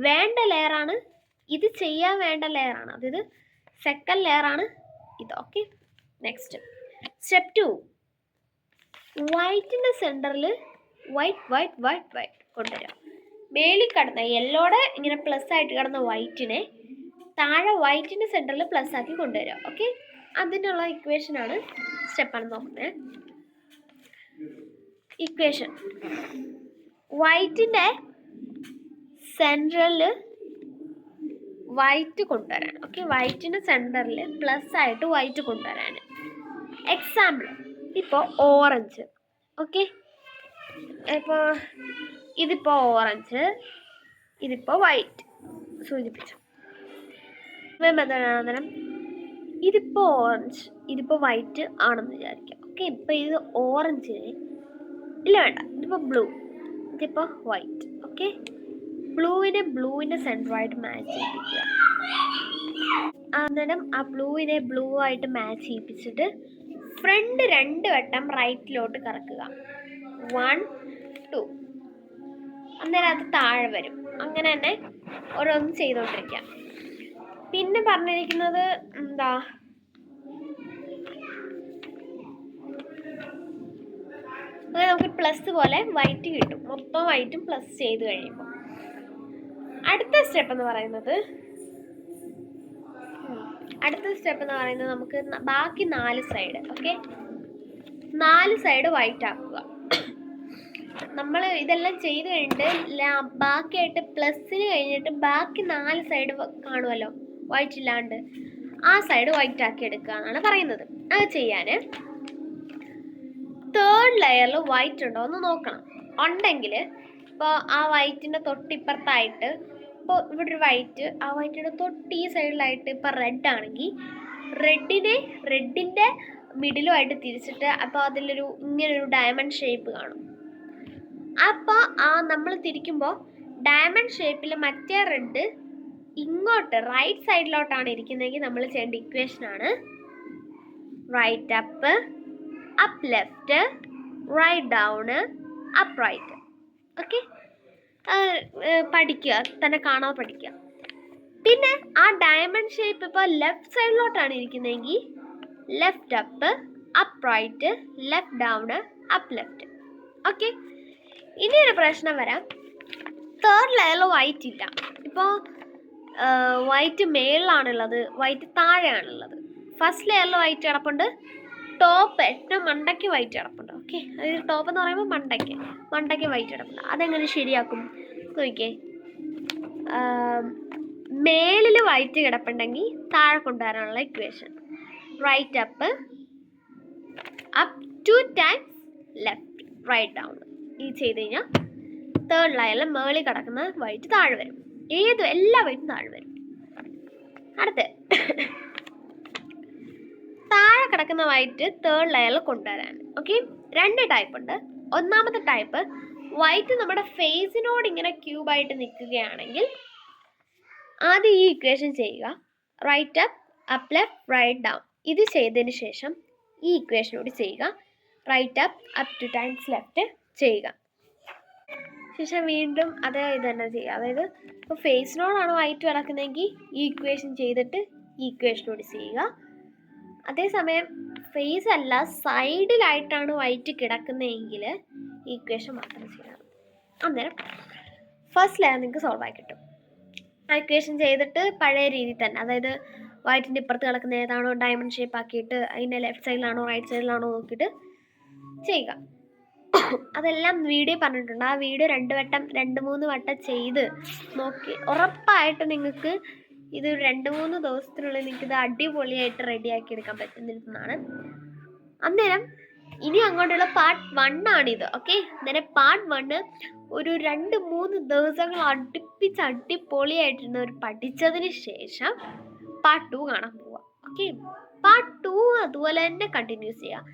വേണ്ട ലെയറാണ് ഇത്, ചെയ്യാൻ വേണ്ട ലെയറാണ് അതായത് സെക്കൻഡ് ലെയറാണ് ഇത്. Okay, next step 2. വൈറ്റിൻ്റെ സെൻറ്ററിൽ വൈറ്റ് കൊണ്ടുവരാം. മേളിൽ കിടന്ന യെല്ലോടെ ഇങ്ങനെ പ്ലസ് ആയിട്ട് കിടന്ന വൈറ്റിനെ താഴെ വൈറ്റിൻ്റെ സെൻറ്ററിൽ പ്ലസ് ആക്കി കൊണ്ടുവരാം. ഓക്കെ, അതിനുള്ള ഇക്വേഷനാണ് സ്റ്റെപ്പാണ് നോക്കുന്നത്. ഇക്വേഷൻ വൈറ്റിൻ്റെ സെൻറ്ററിൽ വൈറ്റ് കൊണ്ടുവരാൻ. ഓക്കെ, വൈറ്റിൻ്റെ സെൻറ്ററിൽ പ്ലസ് ആയിട്ട് വൈറ്റ് കൊണ്ടുവരാൻ. എക്സാമ്പിൾ ഇപ്പോൾ ഓറഞ്ച്. ഓക്കെ, ഇപ്പോൾ ഇതിപ്പോൾ ഓറഞ്ച്, ഇതിപ്പോൾ വൈറ്റ് സൂചിപ്പിച്ചു. അന്നേരം ഇതിപ്പോൾ ഓറഞ്ച്, ഇതിപ്പോൾ വൈറ്റ് ആണെന്ന് വിചാരിക്കാം. ഓക്കെ, ഇപ്പോൾ ഇത് ഓറഞ്ചിന് ഇല്ല വേണ്ട, ഇതിപ്പോൾ ബ്ലൂ, ഇതിപ്പോൾ വൈറ്റ്. ഓക്കെ, ബ്ലൂവിൻ്റെ സെൻറ്ററായിട്ട് മാച്ച് ചെയ്യിപ്പിക്കുക. അന്നേരം ആ ബ്ലൂവിനെ ബ്ലൂ ആയിട്ട് മാച്ച് ചെയ്യിപ്പിച്ചിട്ട് ഫ്രണ്ട് 2 വട്ടം റൈറ്റിലോട്ട് കറക്കുക. 1 2. അന്നേരം അത് താഴെ വരും. അങ്ങനെ തന്നെ ഓരോന്നും ചെയ്തുകൊണ്ടിരിക്കാം. പിന്നെ പറഞ്ഞിരിക്കുന്നത് എന്താ, അങ്ങനെ നമുക്ക് പ്ലസ് പോലെ വൈറ്റ് കിട്ടും. മൊത്തം വൈറ്റും പ്ലസ് ചെയ്ത് കഴിയുമ്പോൾ അടുത്ത സ്റ്റെപ്പ് എന്ന് പറയുന്നത് നമുക്ക് ബാക്കി 4 സൈഡ്. ഓക്കെ, 4 സൈഡ് വൈറ്റ് ആക്കുക. നമ്മൾ ഇതെല്ലാം ചെയ്ത് കഴിഞ്ഞിട്ട് ബാക്കിയായിട്ട് പ്ലസ്സിന് കഴിഞ്ഞിട്ട് ബാക്കി 4 സൈഡ് കാണുമല്ലോ വൈറ്റ് ഇല്ലാണ്ട്, ആ സൈഡ് വൈറ്റ് ആക്കി എടുക്കുക എന്നാണ് പറയുന്നത്. അത് ചെയ്യാൻ തേർഡ് ലെയറിൽ വൈറ്റ് ഉണ്ടോ എന്ന് നോക്കണം. ഉണ്ടെങ്കിൽ ഇപ്പോൾ ആ വൈറ്റിൻ്റെ തൊട്ടിപ്പുറത്തായിട്ട്, ഇപ്പോൾ ഇവിടെ ഒരു വൈറ്റ്, ആ വൈറ്റിൻ്റെ തൊട്ട് ഈ സൈഡിലായിട്ട് ഇപ്പോൾ റെഡ് ആണെങ്കിൽ റെഡിൻ്റെ മിഡിലുമായിട്ട് തിരിച്ചിട്ട് അപ്പോൾ അതിലൊരു ഇങ്ങനൊരു ഡയമണ്ട് ഷേപ്പ് കാണും. അപ്പോൾ നമ്മൾ തിരിക്കുമ്പോൾ ഡയമണ്ട് ഷേപ്പിൽ മറ്റേ റെഡ് ഇങ്ങോട്ട് റൈറ്റ് സൈഡിലോട്ടാണ് ഇരിക്കുന്നതെങ്കിൽ നമ്മൾ ചെയ്യേണ്ട ഇക്വേഷനാണ് right up left, right down, up right. Okay, പഠിക്കുക, തന്നെ കാണാതെ പഠിക്കുക. പിന്നെ ആ ഡയമണ്ട് ഷേപ്പ് ഇപ്പോൾ ലെഫ്റ്റ് സൈഡിലോട്ടാണ് ഇരിക്കുന്നതെങ്കിൽ left up right, left down, up left. Okay, ഇനിയൊരു പ്രശ്നം വരാം. തേർഡ് ലെയറിൽ വൈറ്റ് ഇല്ല. ഇപ്പോൾ വൈറ്റ് മേളിലാണുള്ളത്, വൈറ്റ് താഴെയാണുള്ളത്. ഫസ്റ്റ് ലെയറിൽ വൈറ്റ് കിടപ്പുണ്ട്, ടോപ്പ് ഏറ്റവും മണ്ടയ്ക്ക് വൈറ്റ് കിടപ്പുണ്ട്. ഓക്കെ, അതായത് ടോപ്പ് എന്ന് പറയുമ്പോൾ മണ്ടയ്ക്ക് വൈറ്റ് കിടപ്പുണ്ട്. അതെങ്ങനെ ശരിയാക്കും നോക്കിക്കേ. മേളിൽ വൈറ്റ് കിടപ്പുണ്ടെങ്കിൽ താഴെ കൊണ്ടുവരാനുള്ള equation right up 2 times left, right down. ഇത് ചെയ്ത് കഴിഞ്ഞാൽ തേർഡ് ലെയറിൽ മേളിൽ കിടക്കുന്ന വൈറ്റ് താഴെ വരും. എല്ലാ വൈറ്റും താഴെ വരും. അടുത്ത് താഴെ കിടക്കുന്ന വൈറ്റ് തേർഡ് ലെയറിൽ കൊണ്ടുവരാൻ. ഓക്കെ, 2 ടൈപ്പ് ഉണ്ട്. ഒന്നാമത്തെ ടൈപ്പ് വൈറ്റ് നമ്മുടെ ഫേസിനോട് ഇങ്ങനെ ക്യൂബായിട്ട് നിൽക്കുകയാണെങ്കിൽ ആദ്യം ഈ ഇക്വേഷൻ ചെയ്യുക, right up left, right down. ഇത് ചെയ്തതിന് ശേഷം ഈ ഇക്വേഷനോട് ചെയ്യുക, റൈറ്റ് അപ്പ് 2 ടൈംസ് ലെഫ്റ്റ് ചെയ്യുക. ശേഷം വീണ്ടും അതേ ഇത് തന്നെ ചെയ്യുക. അതായത് ഇപ്പോൾ ഫേസിനോടാണ് വൈറ്റ് കിടക്കുന്നതെങ്കിൽ ഈ ഇക്വേഷൻ ചെയ്തിട്ട് ഈ ഇക്വേഷനോട് ചെയ്യുക. അതേസമയം ഫേസ് അല്ല സൈഡിലായിട്ടാണ് വൈറ്റ് കിടക്കുന്നതെങ്കിൽ ഈ ഇക്വേഷൻ മാത്രം ചെയ്യണം. അന്നേരം ഫസ്റ്റ് ലെയർ നിങ്ങൾക്ക് സോൾവ് ആയി കിട്ടും. ആ ഇക്വേഷൻ ചെയ്തിട്ട് പഴയ രീതിയിൽ തന്നെ, അതായത് വൈറ്റിൻ്റെ ഇപ്പുറത്ത് കിടക്കുന്ന ഏതാണോ ഡയമണ്ട് ഷേപ്പ് ആക്കിയിട്ട് അതിൻ്റെ ലെഫ്റ്റ് സൈഡിലാണോ റൈറ്റ് സൈഡിലാണോ നോക്കിയിട്ട് ചെയ്യുക. അതെല്ലാം വീഡിയോ പറഞ്ഞിട്ടുണ്ട്. ആ വീഡിയോ 2-3 വട്ടം ചെയ്ത് നോക്കി ഉറപ്പായിട്ട് നിങ്ങൾക്ക് ഇത് 2-3 ദിവസത്തിനുള്ളിൽ നിങ്ങൾക്കിത് അടിപൊളിയായിട്ട് റെഡിയാക്കി എടുക്കാൻ പറ്റുന്നതാണ്. അന്നേരം ഇനി അങ്ങോട്ടുള്ള പാർട്ട് 1 ആണിത്. ഓക്കെ, അന്നേരം പാർട്ട് 1 ഒരു 2-3 ദിവസങ്ങൾ അടുപ്പിച്ച് അടിപൊളിയായിട്ടിരുന്ന പഠിച്ചതിന് ശേഷം പാർട്ട് 2 കാണാൻ പോവാം. ഓക്കെ, പാർട്ട് 2 അതുപോലെ തന്നെ കണ്ടിന്യൂസ് ചെയ്യുക.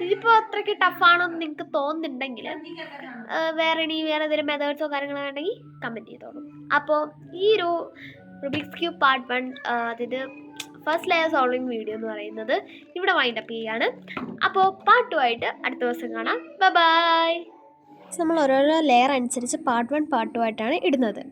ഇതിപ്പോൾ അത്രയ്ക്ക് ടഫാണെന്ന് നിങ്ങൾക്ക് തോന്നുന്നുണ്ടെങ്കിൽ വേറെ ഏതെങ്കിലും മെത്തേഡ്സോ കാര്യങ്ങളോ ഉണ്ടെങ്കിൽ കമൻറ്റ് ചെയ്തോളൂ. അപ്പോൾ ഈ ഒരു റുബിക്സ് ക്യൂബ് പാർട്ട് 1 അതായത് ഫസ്റ്റ് ലെയർ സോൾവിങ് വീഡിയോ എന്ന് പറയുന്നത് ഇവിടെ വൈൻഡപ്പ് ചെയ്യുകയാണ്. അപ്പോൾ പാർട്ട് 2 ആയിട്ട് അടുത്ത ദിവസം കാണാം. ബൈ. നമ്മൾ ഓരോരോ ലെയർ അനുസരിച്ച് പാർട്ട് 1 പാർട്ട് 2 ആയിട്ടാണ് ഇടുന്നത്.